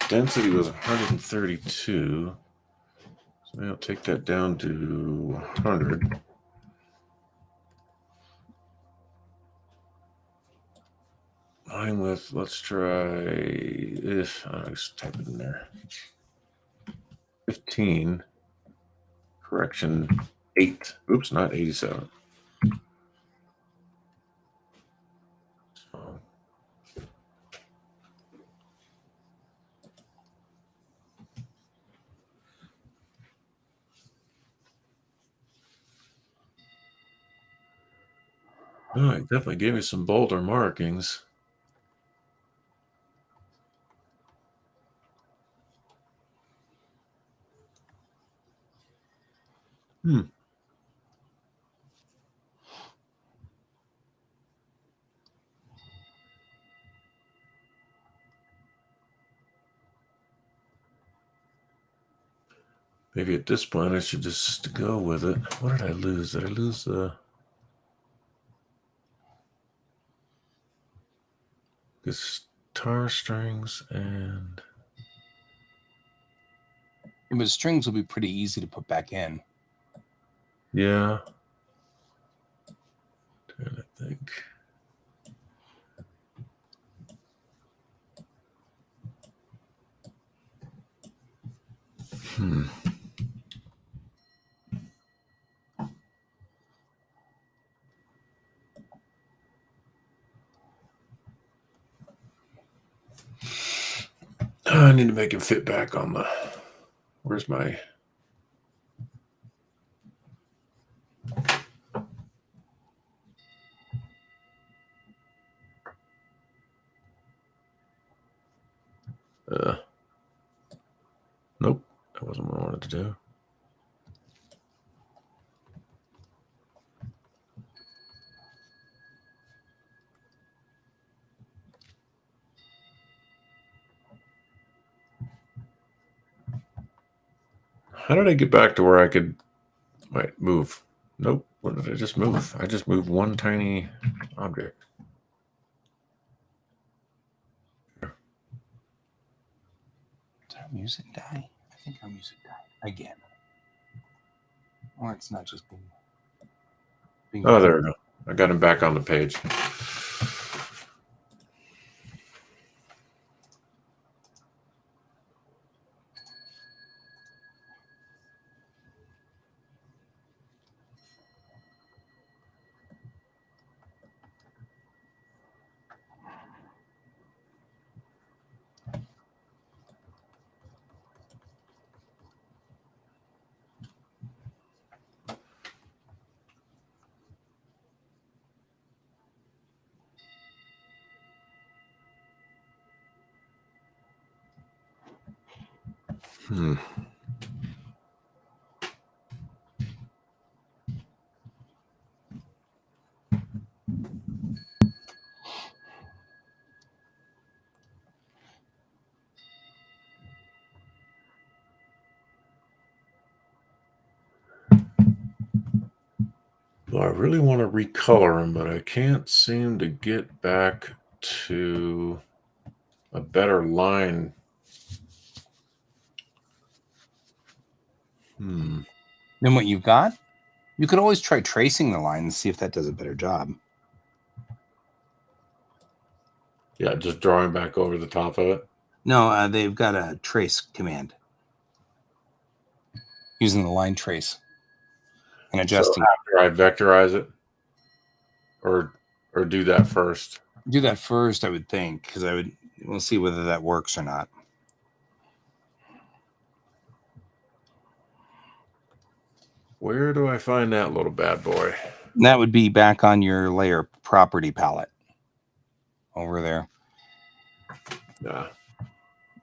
Density was 132. So maybe I'll take that down to 100. Line width, let's try, I'll just type it in there. 15. Correction 8. Oops, not 87. So, oh, it definitely gave me some bolder markings. Maybe at this point I should just go with it. What did I lose? Did I lose the... This Guitar strings and... But strings will be pretty easy to put back in. Yeah. Trying to think. I need to make it fit back on the... Where's my... Nope, that wasn't what I wanted to do. How did I get back to where I could move? Nope. What did I just move? I just moved one tiny object. Did our music die? I think our music died again. Or it's not just being Oh, there we go. I got him back on the page. Well, I really want to recolor them, but I can't seem to get back to a better line. Then what you've got? You could always try tracing the line and see if that does a better job. Yeah, just drawing back over the top of it. No, they've got a trace command using the line trace and adjusting. So after I vectorize it, or do that first. Do that first, I would think, because we'll see whether that works or not. Where do I find that little bad boy? And that would be back on your layer property palette over there. Yeah.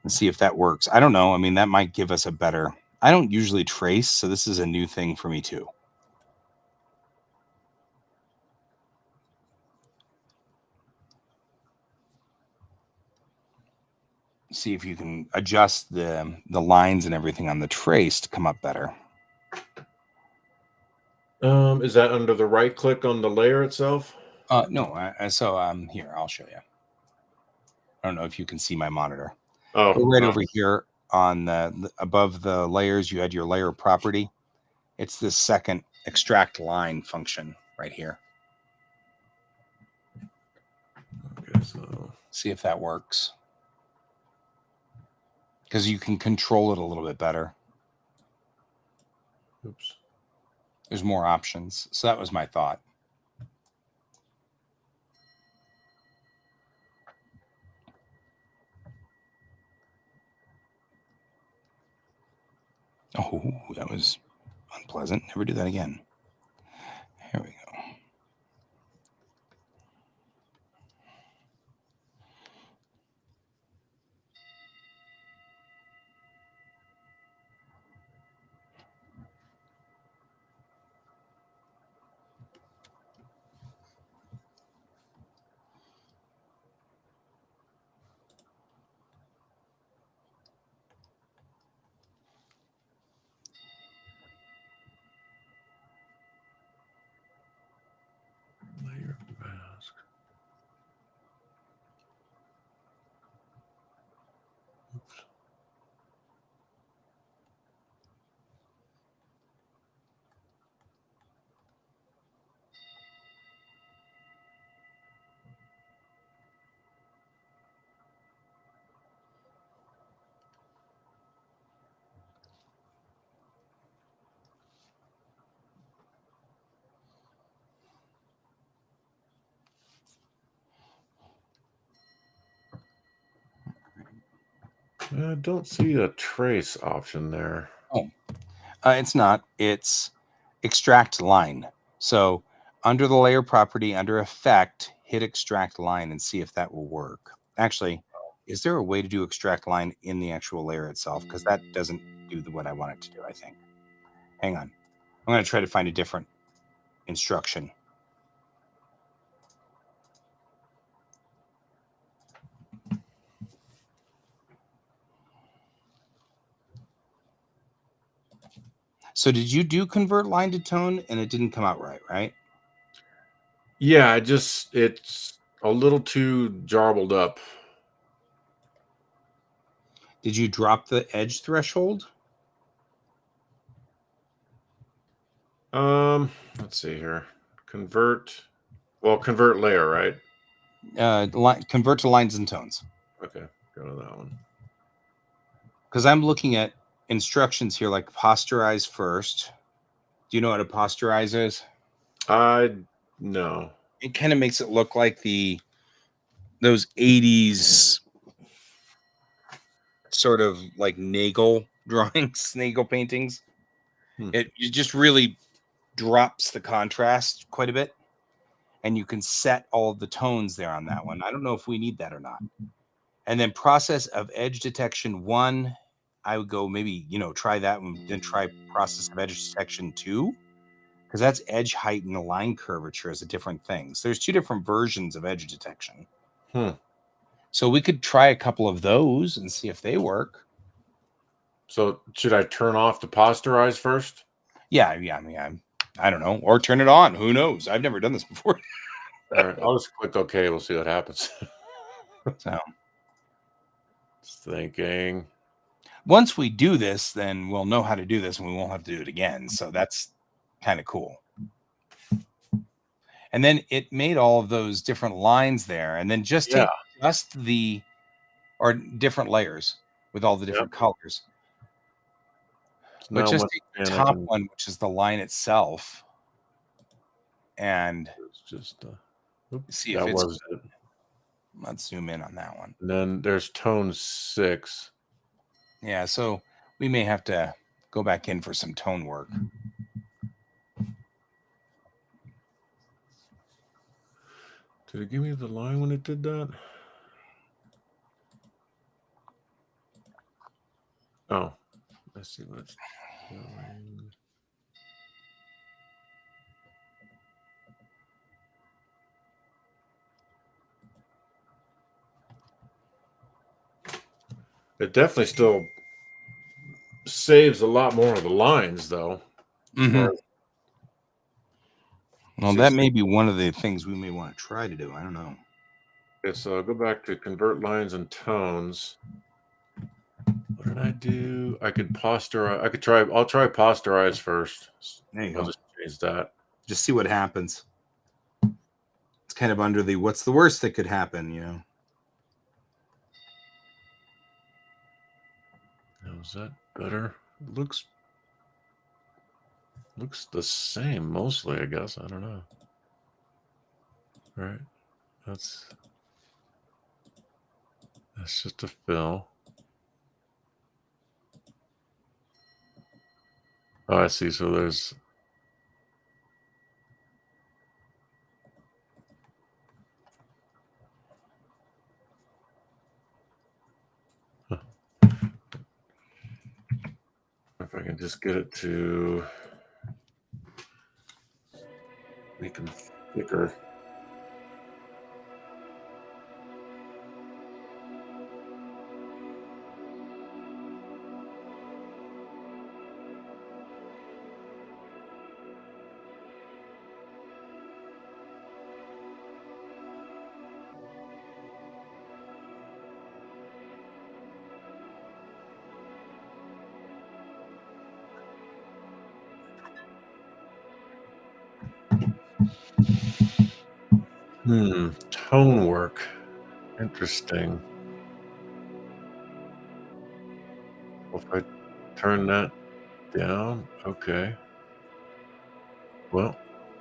And see if that works. I don't know. I mean, that might give us a better... I don't usually trace, so this is a new thing for me too. See if you can adjust the lines and everything on the trace to come up better. Is that under the right click on the layer itself? No. Here, I'll show you. I don't know if you can see my monitor. Oh, Go right over here on above the layers. You had your layer property. It's this second extract line function right here. Okay, so see if that works. Because you can control it a little bit better. Oops. There's more options. So that was my thought. Oh, that was unpleasant. Never do that again. Here we go. Layer mask. I don't see a trace option there. Oh, it's not. It's extract line. So under the layer property, under effect, hit extract line and see if that will work. Actually, is there a way to do extract line in the actual layer itself? Because that doesn't do what I want it to do, I think. Hang on. I'm going to try to find a different instruction. So did you do convert line to tone and it didn't come out right? Yeah, it's a little too jarbled up. Did you drop the edge threshold? Let's see here. Convert layer, right? Convert to lines and tones. Okay, go to that one. Because I'm looking at instructions here like posterize first. Do you know what a posterize is? No. It kind of makes it look like those 80s sort of like Nagel drawings, Nagel paintings. It just really drops the contrast quite a bit, and you can set all of the tones there on that one. I don't know if we need that or not. And then process of edge detection 1, I would go maybe, try that one, then try process of edge detection 2, because that's edge height and the line curvature is a different thing. So there's 2 different versions of edge detection. So we could try a couple of those and see if they work. So should I turn off the posterize first? Yeah. I mean, I don't know, or turn it on. Who knows? I've never done this before. All right, I'll just click OK. We'll see what happens. So Just thinking. once we do this, then we'll know how to do this and we won't have to do it again. So that's kind of cool. And then it made all of those different lines there, and then just take or different layers with all the different colors. But just take the top one, which is the line itself, and just see if it's. Let's zoom in on that one. And then there's tone 6. Yeah, so we may have to go back in for some tone work. Did it give me the line when it did that? Oh, let's see what it's doing. It definitely still saves a lot more of the lines, though. Well, that may be one of the things we may want to try to do. I don't know. Okay, so I'll go back to convert lines and tones. What did I do? I could posterize. I'll try posterize first. There you I'll go. just change that. Just see what happens. It's kind of under the what's the worst that could happen, Now, is that better? It looks the same mostly, I guess. I don't know. All right. That's just a fill. Oh, I see. So there's if I can just get it to make them thicker. Tone work. Interesting. Well, if I turn that down, okay. Well,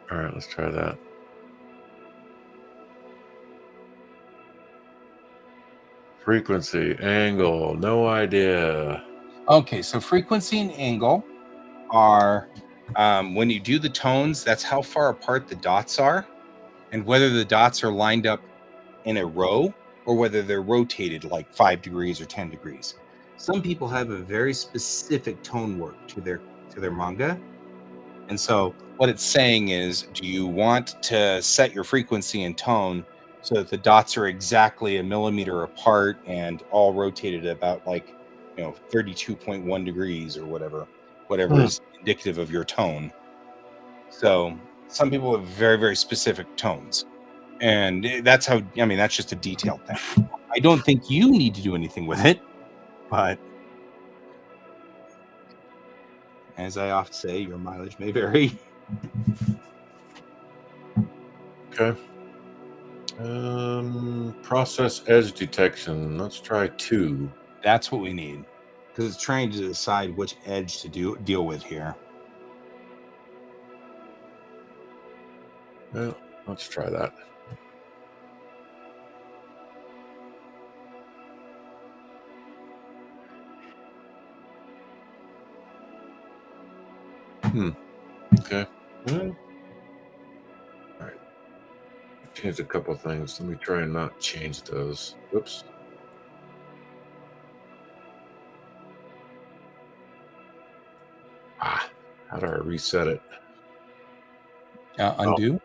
all right, let's try that. frequency, angle, no idea. Okay, so frequency and angle are when you do the tones, that's how far apart the dots are, and whether the dots are lined up in a row or whether they're rotated like 5 degrees or 10 degrees. Some people have a very specific tone work to their manga. And so what it's saying is, do you want to set your frequency and tone so that the dots are exactly a millimeter apart and all rotated about 32.1 degrees or whatever is indicative of your tone. So some people have very, very specific tones. And that's that's just a detailed thing. I don't think you need to do anything with it, but as I often say, your mileage may vary. Okay. Process edge detection. Let's try 2. That's what we need, because it's trying to decide which edge to deal with here. Well, let's try that. Okay. Well, all right. Changed a couple of things. Let me try and not change those. Whoops. How do I reset it? Undo.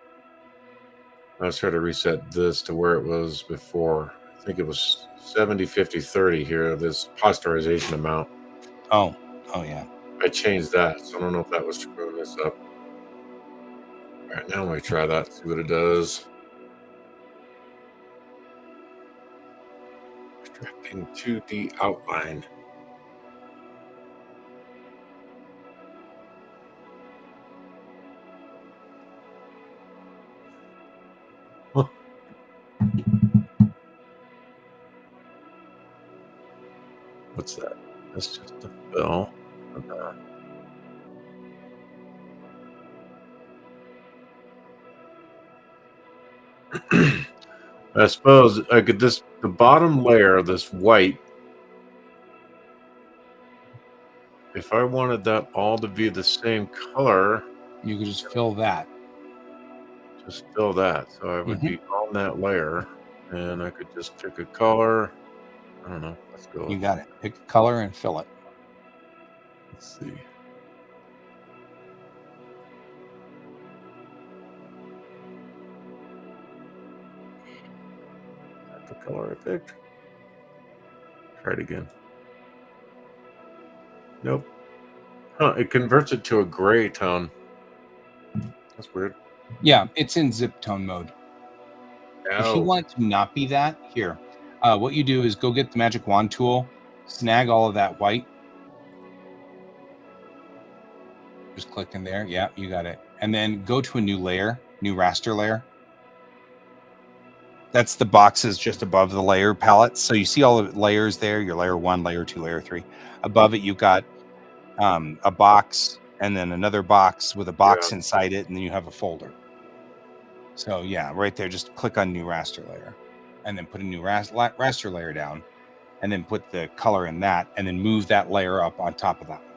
I was trying to reset this to where it was before. I think it was 70, 50, 30 here, this posterization amount. Oh yeah. I changed that, so I don't know if that was screwing this up. All right, now let me try that, see what it does. Extracting 2D outline. Huh. What's that? That's just a fill. I suppose I could the bottom layer, this white, if I wanted that all to be the same color, You could just fill that. just fill that. So I would be on that layer and I could just pick a color. I don't know. Let's go. You got it. Pick a color and fill it. Let's see. That's the color I picked. Try it again. Nope. Huh, it converts it to a gray tone. That's weird. Yeah, it's in zip tone mode. If you want it to not be that, here, what you do is go get the magic wand tool, snag all of that white. Just click in there. Yeah, you got it. And then go to a new layer, new raster layer. That's the boxes just above the layer palettes. So you see all the layers there, your layer 1, layer 2, layer 3. Above it, you've got a box and then another box with a box inside it, and then you have a folder. So yeah, right there, just click on new raster layer and then put a new raster layer down and then put the color in that and then move that layer up on top of that one.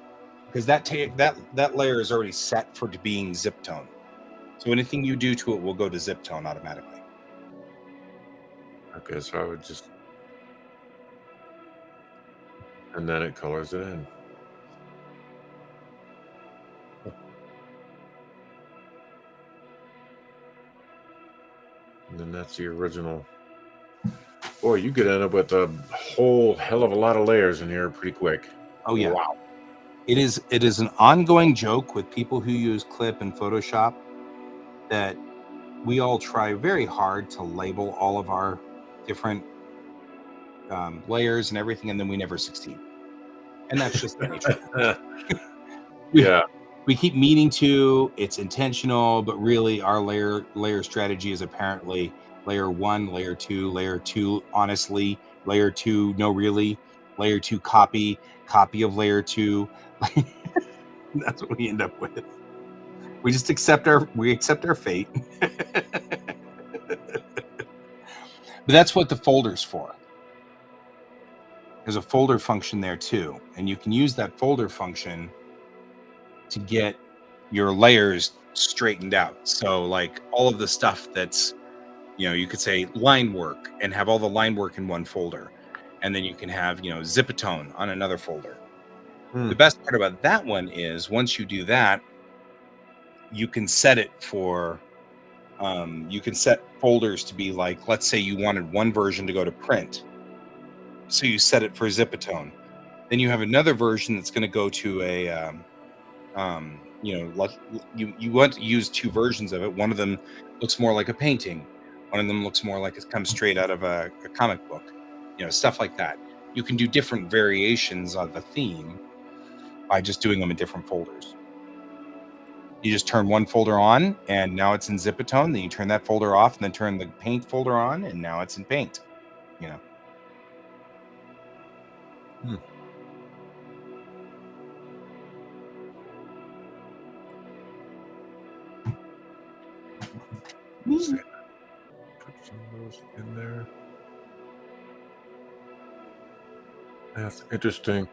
Because that layer is already set for being zip tone. So anything you do to it will go to zip tone automatically. Okay, so I would just, and then it colors it in. And then that's the original. Boy, you could end up with a whole hell of a lot of layers in here pretty quick. Oh yeah. Wow. It is an ongoing joke with people who use Clip and Photoshop that we all try very hard to label all of our different layers and everything, and then we never succeed. And that's just the nature of it. Yeah. We keep meaning to, it's intentional, but really our layer strategy is apparently layer 1, layer 2, layer 2, honestly, layer 2, no really, layer 2, copy of layer 2. That's what we end up with. We just accept our fate. But that's what the folder's for. there's a folder function there too, and you can use that folder function to get your layers straightened out. So like all of the stuff that's, you could say line work and have all the line work in one folder, and then you can have, zipatone on another folder. The best part about that one is once you do that, you can set it for you can set folders to be like, let's say you wanted one version to go to print, so you set it for zipatone. Then you have another version that's going to go to a you want to use two versions of it. One of them looks more like a painting, one of them looks more like it comes straight out of a comic book, stuff like that. You can do different variations of the theme by just doing them in different folders. You just turn one folder on and now it's in zipatone, then you turn that folder off and then turn the paint folder on and now it's in paint. Put some of those in there. That's interesting.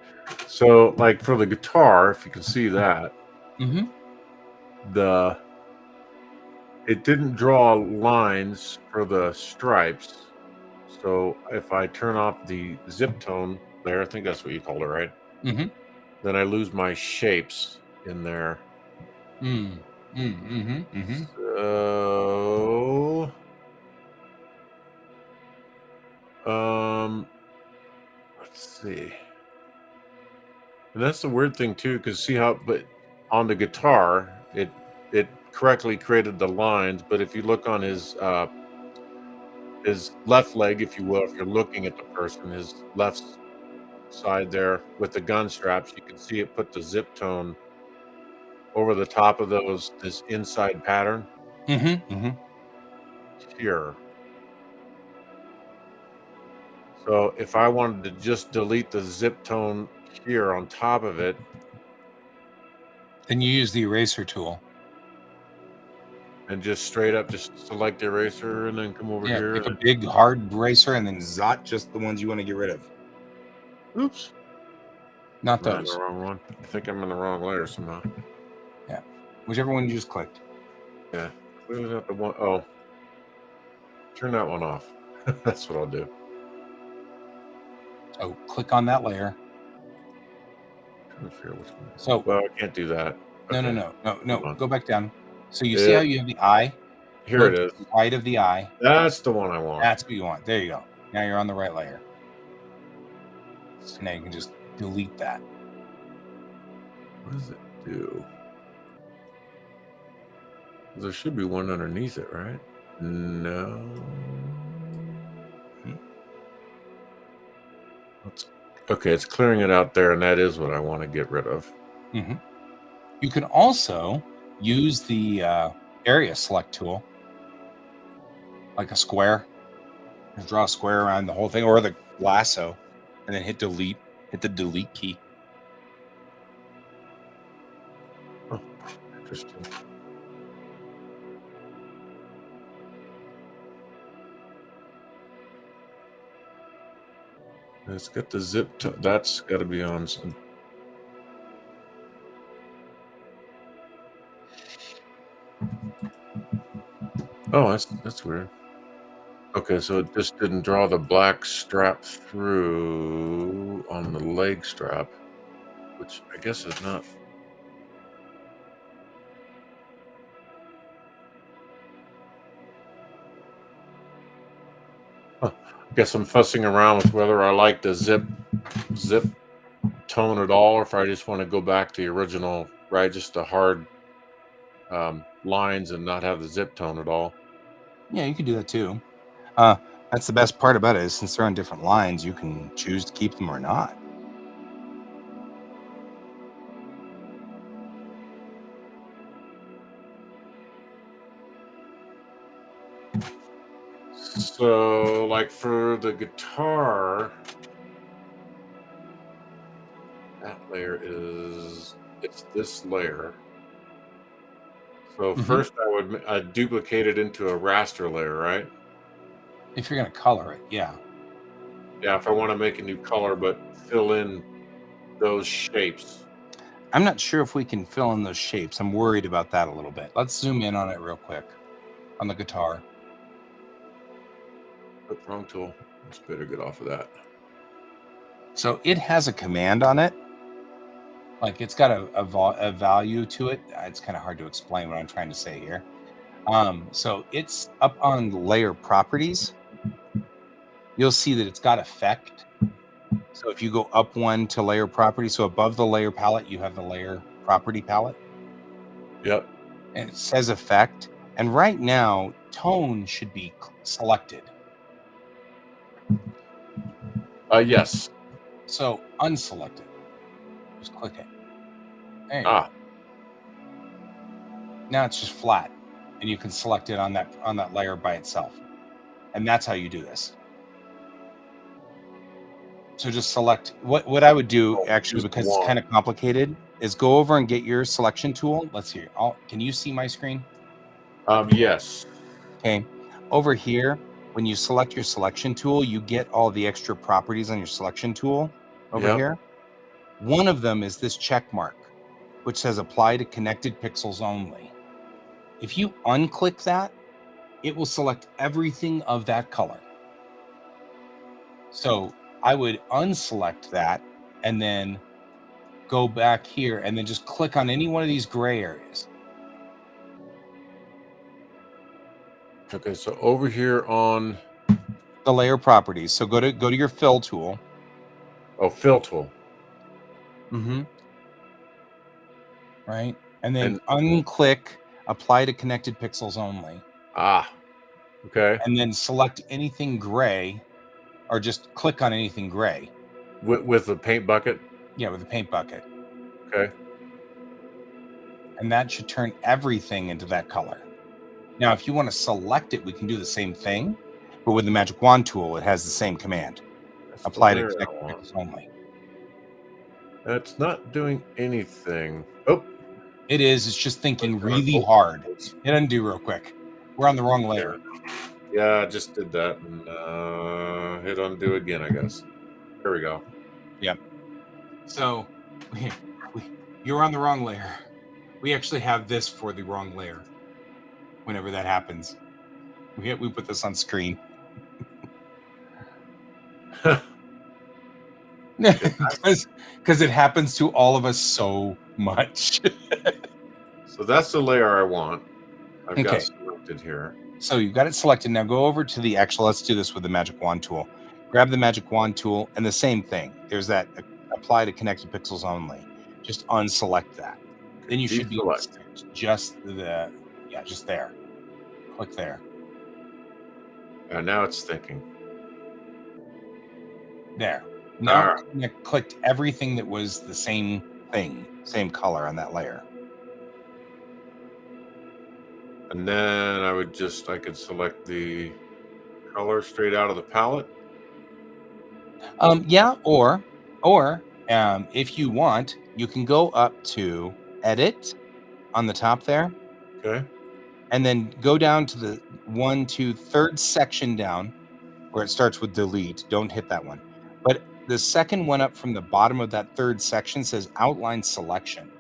So, like for the guitar, if you can see that, Mm-hmm. it didn't draw lines for the stripes. So if I turn off the zip tone there, I think that's what you called it, right? Mm-hmm. Then I lose my shapes in there. So, let's see. And that's the weird thing too, because see how, but on the guitar, it correctly created the lines. But if you look on his left leg, if you will, if you're looking at the person, his left side there with the gun straps, you can see it put the zip tone over the top of this inside pattern here. So if I wanted to just delete the zip tone here on top of it, then you use the eraser tool and just straight up just select the eraser and then come over here. take a big hard eraser and then zot just the ones you want to get rid of. Oops. Not Am I in those. the wrong one? I think I'm in the wrong layer somehow. Yeah. Whichever one you just clicked. Yeah. Clear that the one. Oh. Turn that one off. That's what I'll do. So click on that layer. Trying to figure out which one. So well, I can't do that. Okay. No. Go back down. So you see how you have the eye? Here Look it is. to the right of the eye. That's the one I want. That's what you want. There you go. Now you're on the right layer. So now you can just delete that. What does it do? There should be one underneath it, right? No. Okay, it's clearing it out there, and that is what I want to get rid of. Mm-hmm. You can also use the area select tool, like a square. Just draw a square around the whole thing, or the lasso, and then hit delete. Hit the delete key. Oh, interesting. It's got the zip. That's got to be on some. Oh, that's weird. Okay, so it just didn't draw the black strap through on the leg strap, which I guess is not. Huh. I guess I'm fussing around with whether I like the zip tone at all, or if I just want to go back to the original, right? Just the hard lines and not have the zip tone at all. Yeah, you can do that too. That's the best part about it is since they're on different lines, you can choose to keep them or not. So, like for the guitar, that layer it's this layer. So first I'd duplicate it into a raster layer, right? If you're going to color it, yeah. Yeah, if I want to make a new color, but fill in those shapes. I'm not sure if we can fill in those shapes. I'm worried about that a little bit. Let's zoom in on it real quick on the guitar. Oops, wrong tool. Let's better get off of that. So it has a command on it. Like it's got a value to it. It's kind of hard to explain what I'm trying to say here. So it's up on layer properties. You'll see that it's got effect. So if you go up one to layer property, so above the layer palette, you have the layer property palette. Yep. And it says effect. And right now, tone should be selected. Yes. So unselected. Just click it. There you Ah. go. Now it's just flat, and you can select it on that layer by itself. And that's how you do this. So just select what I would do actually, just because it's one. kind of complicated, is go over and get your selection tool. Let's see. Can you see my screen? Yes. Okay. Over here, when you select your selection tool, you get all the extra properties on your selection tool over Yep. here. One of them is this check mark, which says apply to connected pixels only. If you unclick that, it will select everything of that color. So I would unselect that and then go back here and then just click on any one of these gray areas. Okay, so over here on The layer properties. So go to your fill tool. fill tool. Mm-hmm. Right. And then unclick apply to connected pixels only. Okay. And then select anything gray, or just click on anything gray. With the paint bucket? Yeah, with the paint bucket. Okay. And that should turn everything into that color. Now, if you want to select it, we can do the same thing, but with the magic wand tool, it has the same command. That's Apply the to layer I connected want. pixels only. That's not doing anything. Oh, It is. It's just thinking That's gonna- really hard. Hit undo real quick. We're on the wrong layer. Yeah, I just did that and hit undo again, I guess. There we go. Yep. So you're on the wrong layer. We actually have this for the wrong layer. Whenever that happens, we put this on screen. Because it happens to all of us so much. So that's the layer I want. I've got Okay. selected here. So you've got it selected. Now go over to the actual, let's do this with the magic wand tool. Grab the magic wand tool and the same thing. There's that apply to connected pixels only. Just unselect that. Then you should be able to select just just there. Click there. And now it's thinking. There. Now it clicked everything that was the same thing, same color on that layer. And then I could select the color straight out of the palette. Yeah, or if you want, you can go up to edit on the top there. Okay. And then go down to the third section down where it starts with delete. Don't hit that one. But the second one up from the bottom of that third section says outline selection.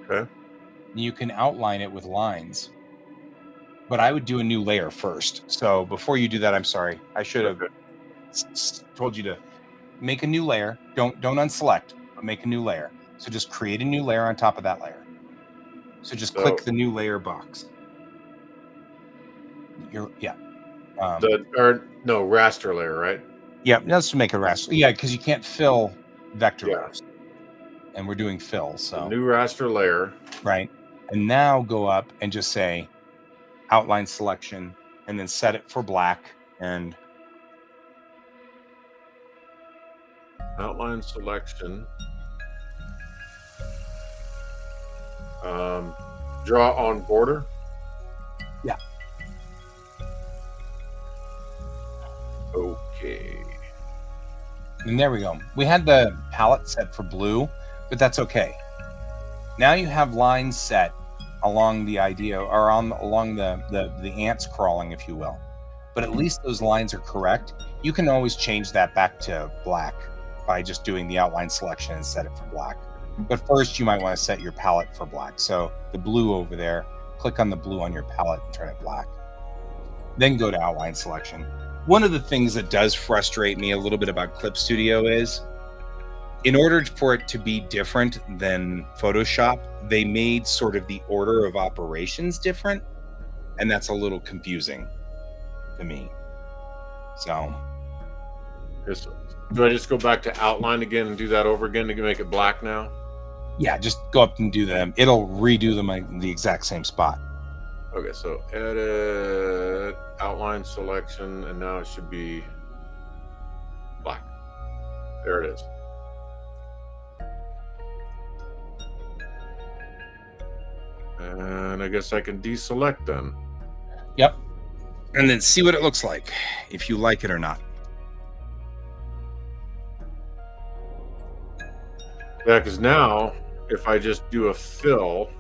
Okay. You can outline it with lines. But I would do a new layer first. So before you do that, I'm sorry. I should have told you to make a new layer. Don't unselect, but make a new layer. So just create a new layer on top of that layer. So just click the new layer box. raster layer, right? Yeah, let's make a raster. Yeah, because you can't fill vector layers. And we're doing fill, so the new raster layer. Right. And now go up and just say outline selection and then set it for black and Outline selection. Draw on border. Yeah. Okay. And there we go. We had the palette set for blue, but that's okay. Now you have lines set along the idea, or along the ants crawling, if you will. but at least those lines are correct. You can always change that back to black by just doing the outline selection and set it for black. But first, you might want to set your palette for black. So the blue over there, click on the blue on your palette and turn it black. Then go to outline selection. One of the things that does frustrate me a little bit about Clip Studio is, in order for it to be different than Photoshop, they made sort of the order of operations different, and that's a little confusing to me. So, do I just go back to outline again and do that over again to make it black now? yeah, just go up and do them. It'll redo them in the exact same spot. Okay, so edit, outline selection, and now it should be black. There it is. And I guess I can deselect then. Yep. And then see what it looks like, if you like it or not. Yeah, because now if I just do a fill,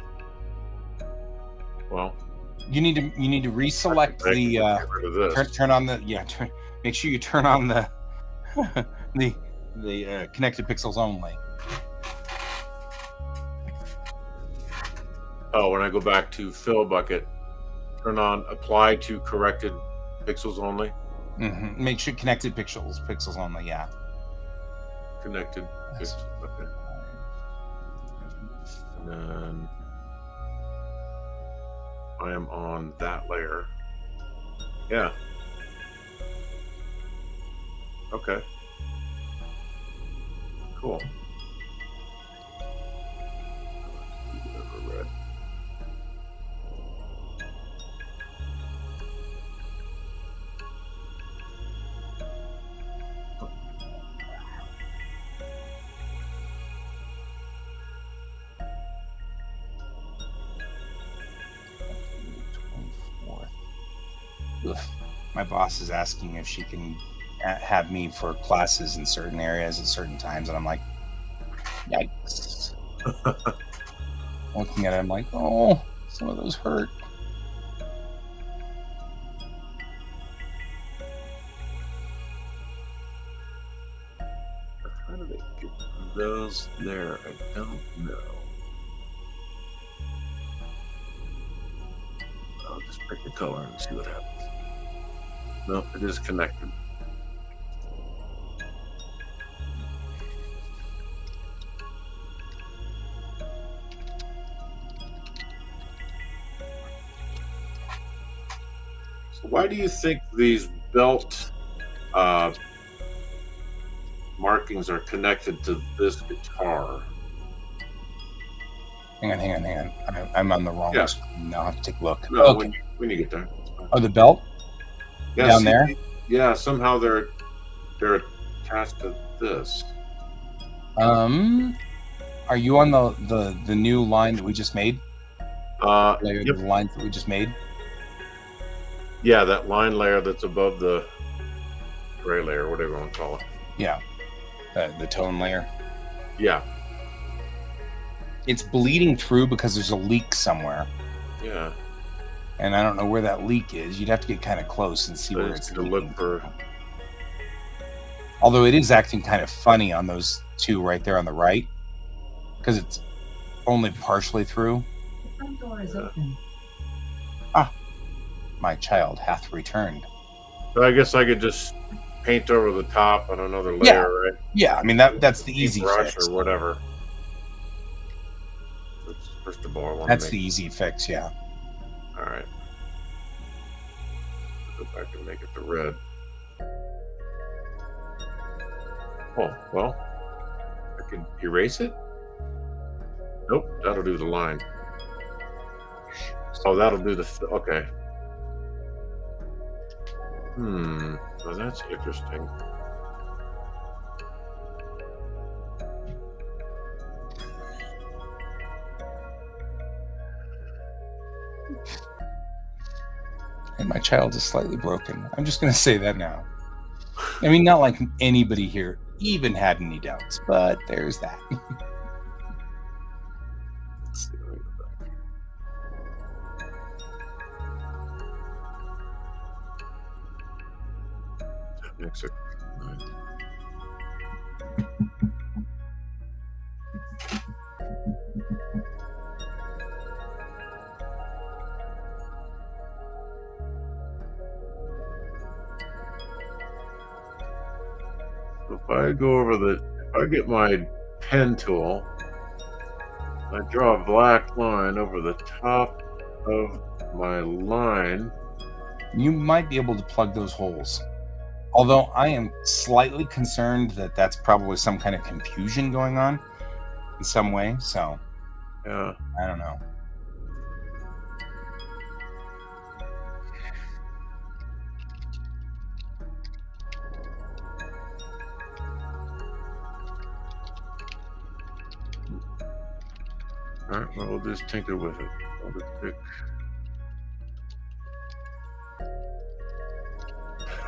well, you need to reselect the turn on the make sure you turn on the the connected pixels only. Oh, when I go back to fill bucket, turn on apply to corrected pixels only. Mm-hmm. Make sure connected pixels only. Yeah. Connected pixels. Okay. And then I am on that layer. Yeah. Okay. Cool. Red. My boss is asking if she can have me for classes in certain areas at certain times, and I'm like, yikes. Looking at it, I'm like, oh, some of those hurt. How do they get those there? I don't know. I'll just pick a color and see what happens. No, it is connected. So why do you think these belt markings are connected to this guitar? Hang on. I'm on the wrong screen now. I have to take a look. No, okay. when you get there. Oh, the belt? Yeah, down there? Yeah, somehow they're attached to this. Are you on the new line that we just made? Yep. The lines that we just made? Yeah, that line layer that's above the gray layer, whatever you want to call it. Yeah, the tone layer. Yeah. It's bleeding through because there's a leak somewhere. Yeah. And I don't know where that leak is. You'd have to get kind of close and see where it's to look for. Although it is acting kind of funny on those two right there on the right, because it's only partially through. The front door is open. Ah, my child hath returned. So I guess I could just paint over the top on another layer, right? Yeah, I mean that's the easy brush fix. or whatever. First of all, I want that's the easy fix, yeah. All right. Go back and make it the red. Oh, well, I can erase it? Nope, that'll do the line. Oh, that'll do the, okay. Well, that's interesting. And my child is slightly broken. I'm just going to say that now. I mean, not like anybody here even had any doubts, but there's that. Let's see, let me go back. Exit. So if I get my pen tool, I draw a black line over the top of my line. You might be able to plug those holes. Although I am slightly concerned that that's probably some kind of confusion going on in some way. So, Yeah. I don't know. All right, well, we'll just tinker with it. I'll just pick.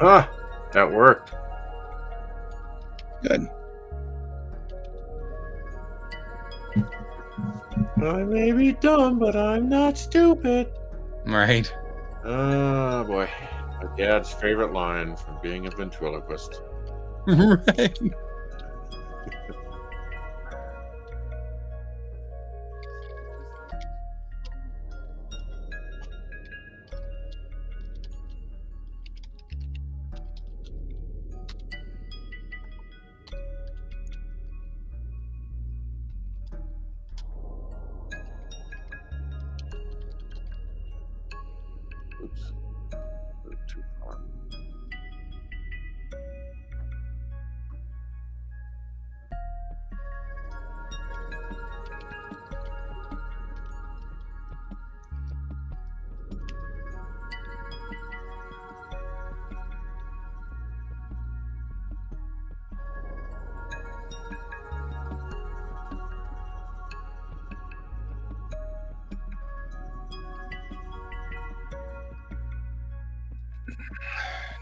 Ah, that worked. Good. I may be dumb, but I'm not stupid. Right. Ah, boy. My dad's favorite line from being a ventriloquist. Right. Oops. Too far.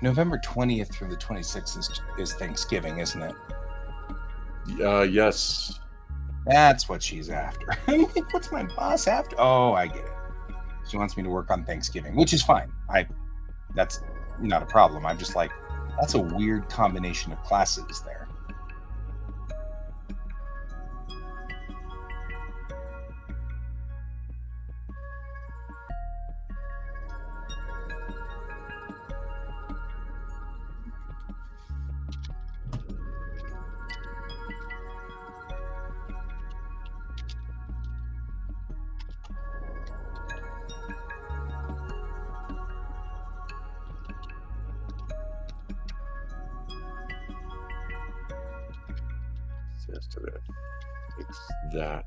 November 20th through the 26th is Thanksgiving, isn't it? Yes. That's what she's after. I'm like, what's my boss after? Oh, I get it. She wants me to work on Thanksgiving, which is fine. That's not a problem. I'm just like, that's a weird combination of classes there. Yesterday. Fix that.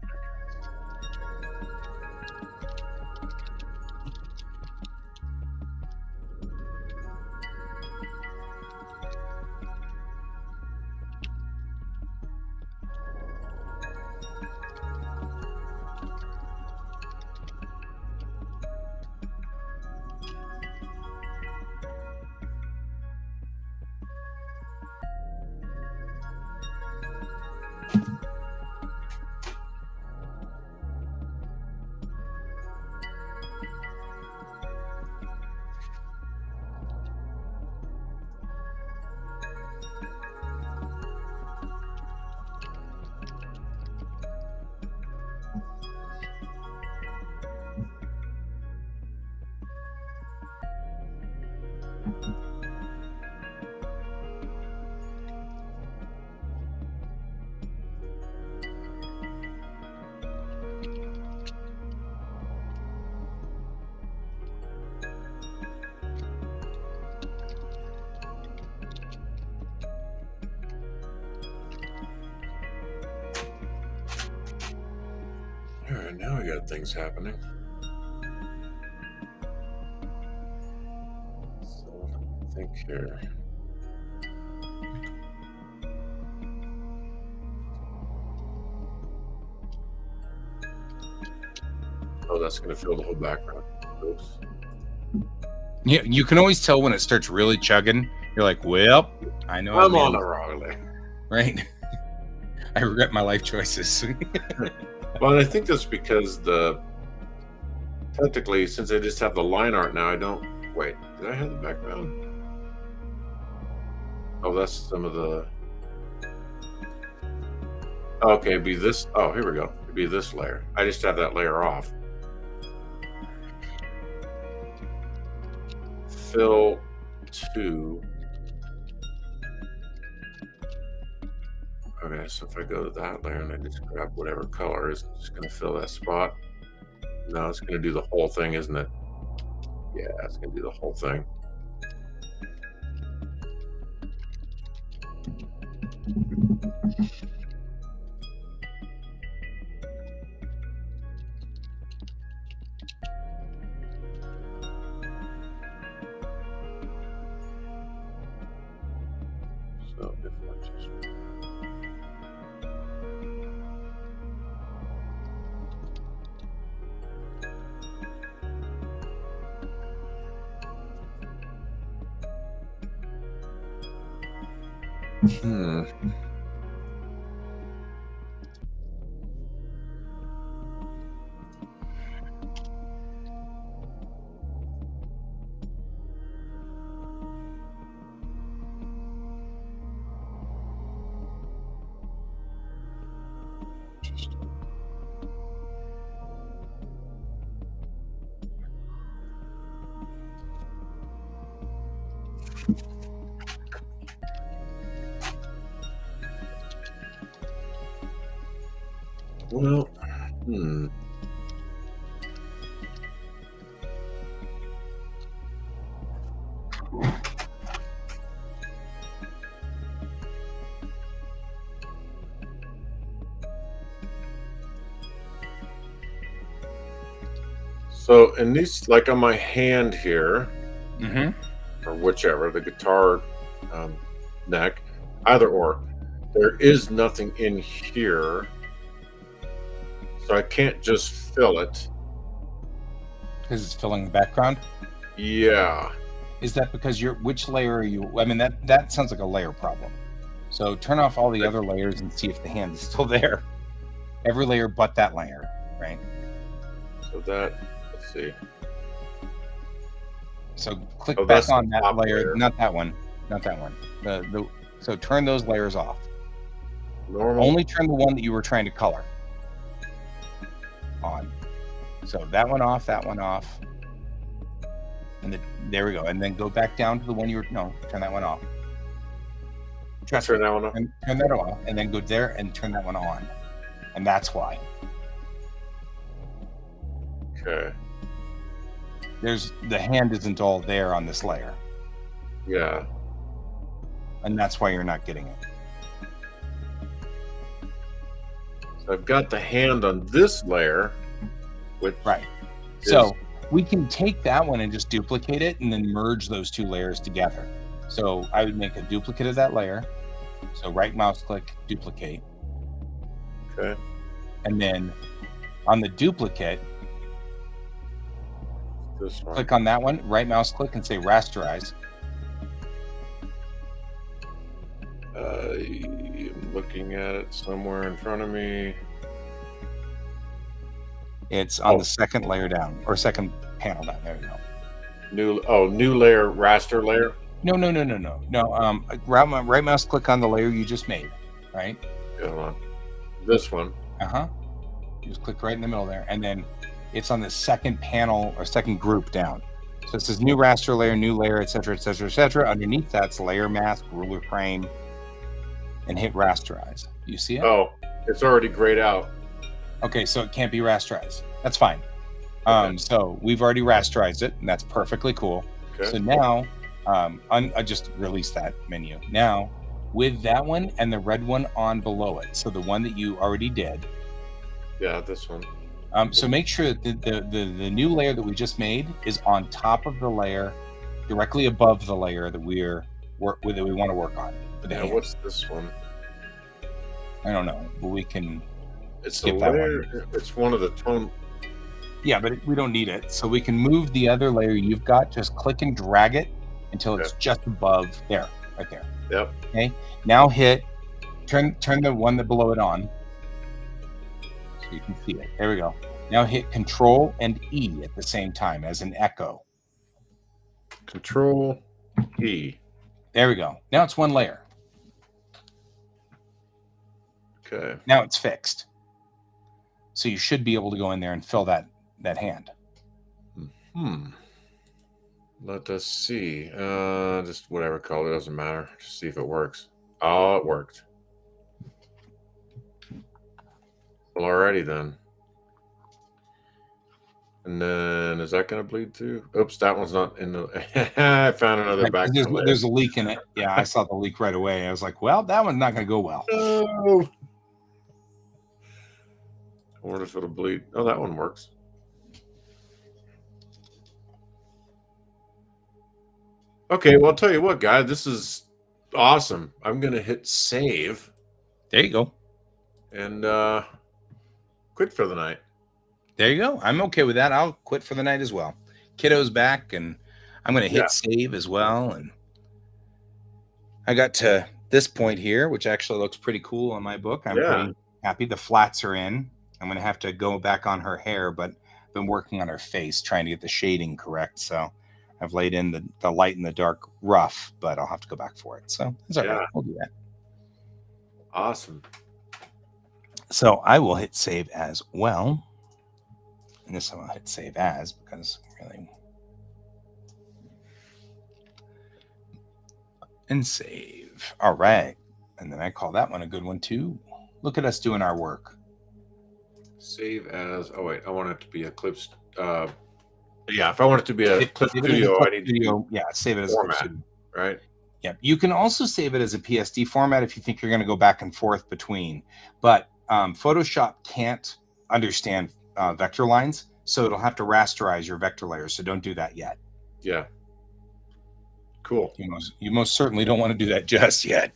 All right, now we got things happening. So, I think here. Oh, that's going to fill the whole background. Oops. Yeah, you can always tell when it starts really chugging. You're like, well, I know I'm made on a- the wrong lane. right. I regret my life choices. Well, I think that's because technically, since I just have the line art now, I don't. Wait, did I have the background? Oh, that's some of the. Okay, it'd be this. Oh, here we go. It'd be this layer. I just have that layer off. Fill 2. Okay, so if I go to that layer and I just grab whatever color is just going to fill that spot. No, it's going to do the whole thing, isn't it? Yeah, it's going to do the whole thing. So if I just Well, So in these, like on my hand here, or whichever, the guitar neck, either or, there is nothing in here. So I can't just fill it. Because it's filling the background. Yeah. Is that because which layer are you? I mean, that sounds like a layer problem. So turn off all the other layers and see if the hand is still there. Every layer but that layer, right? So that, let's see. So click Oh, back that's on the that top layer, layer. not that one, not that one. So turn those layers off. Normal. Only turn the one that you were trying to color on. So that one off, and there we go. And then go back down to the one turn that one off. Turn that one off. And turn that off, and then go there and turn that one on. And that's why. Okay. The hand isn't all there on this layer. Yeah. And that's why you're not getting it. So I've got the hand on this layer, which Right. So we can take that one and just duplicate it and then merge those two layers together. So I would make a duplicate of that layer. So right mouse click, duplicate. Okay. And then on the duplicate, This one. click on that one, right mouse click and say rasterize. I'm looking at it somewhere in front of me. It's on the second layer down, or second panel down. There we go. New layer, raster layer. No. Right mouse click on the layer you just made, right? Hold on. This one. Just click right in the middle there, and then it's on the second panel or second group down. So it says new raster layer, new layer, etc., etc., etc. Underneath that's layer mask, ruler frame, and hit rasterize. You see it? Oh, it's already grayed out. Okay, so it can't be rasterized. That's fine. Okay. So we've already rasterized it, and that's perfectly cool. Okay. So now, I just released that menu. Now, with that one and the red one on below it, so the one that you already did. Yeah, this one. So make sure that the new layer that we just made is on top of the layer, directly above the layer that we want to work on. Yeah, what's this one? I don't know, but we can It's skip a that layer. one. It's one of the tone. Yeah, but we don't need it. So we can move the other layer you've got. Just click and drag it until it's just above there, right there. Yep. Okay. Now turn the one that below it on, so you can see it. There we go. Now hit Control and E at the same time as an echo. Control E. There we go. Now it's one layer. Okay. Now it's fixed. So you should be able to go in there and fill that hand. Let us see. Just whatever color, doesn't matter. Just see if it works. Oh, it worked. Well, alrighty then. And then is that going to bleed through? Oops, that one's not in the. I found another Right, back. there's a leak in it. Yeah, I saw the leak right away. I was like, well, that one's not going to go well. No. I wonder if it'll bleed. Oh, that one works. Okay, well, I'll tell you what, guys, this is awesome. I'm going to hit save There you go. and quit for the night. There you go. I'm okay with that. I'll quit for the night as well. Kiddo's back, and I'm going to hit save as well. And I got to this point here, which actually looks pretty cool on my book. I'm pretty happy. The flats are in. I'm going to have to go back on her hair, but I've been working on her face, trying to get the shading correct. So I've laid in the light and the dark rough, but I'll have to go back for it. So it's all right. We'll do that. Awesome. So I will hit save as well. And this one I'll hit save as because really. And save. All right. And then I call that one a good one too. Look at us doing our work. Save as. Oh, wait. I want it to be a Clip. Yeah, if I want it to be a Clip Studio, I need to save it as format, a Clip Studio. Right? Yeah. You can also save it as a PSD format if you think you're going to go back and forth between. But Photoshop can't understand vector lines, so it'll have to rasterize your vector layers. So don't do that yet. Yeah. Cool. You most certainly don't want to do that just yet.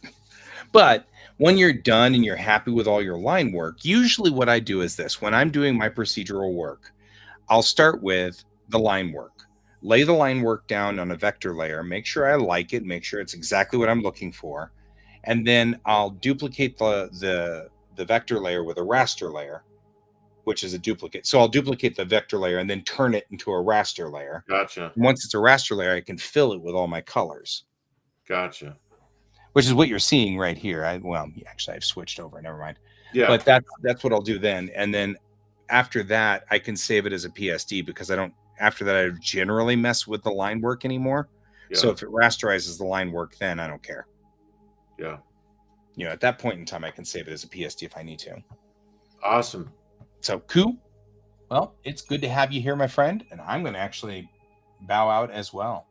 But when you're done and you're happy with all your line work, usually what I do is this. When I'm doing my procedural work, I'll start with the line work. Lay the line work down on a vector layer, make sure I like it, make sure it's exactly what I'm looking for. And then I'll duplicate the vector layer with a raster layer, which is a duplicate. So I'll duplicate the vector layer and then turn it into a raster layer. Gotcha. And once it's a raster layer, I can fill it with all my colors. Gotcha. Which is what you're seeing right here. Actually, I've switched over. Never mind. Yeah. But that's what I'll do then. And then after that, I can save it as a PSD because I don't. After that, I generally mess with the line work anymore. Yeah. So if it rasterizes the line work, then I don't care. Yeah. At that point in time, I can save it as a PSD if I need to. Awesome. So cool. Well, it's good to have you here, my friend. And I'm going to actually bow out as well.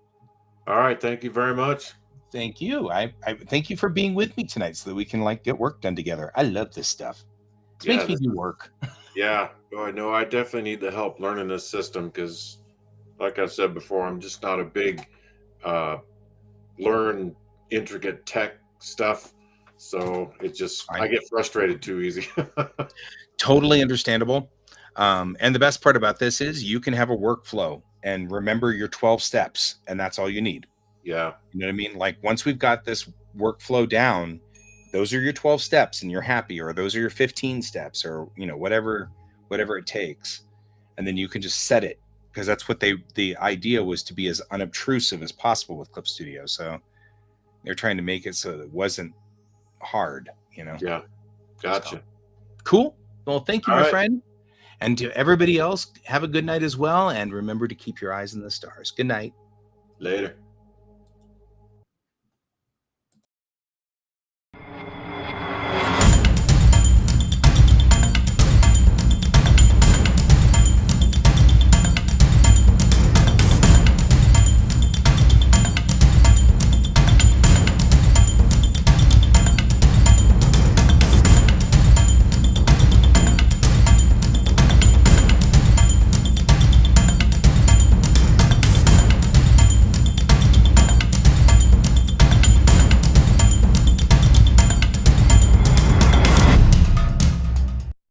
All right. Thank you very much. Thank you. I thank you for being with me tonight so that we can get work done together. I love this stuff. It makes me do work. Yeah. Oh, I know. I definitely need the help learning this system because, like I said before, I'm just not a big learn intricate tech stuff. So I get frustrated too easy. Totally understandable. And the best part about this is you can have a workflow and remember your 12 steps, and that's all you need. Yeah. You know what I mean? Like once we've got this workflow down, those are your 12 steps and you're happy, or those are your 15 steps, or, whatever it takes. And then you can just set it because that's what the idea was, to be as unobtrusive as possible with Clip Studio. So they're trying to make it so that it wasn't hard, Yeah. Gotcha. So, cool. Well, thank you, my friend. And to everybody else, have a good night as well. And remember to keep your eyes on the stars. Good night. Later.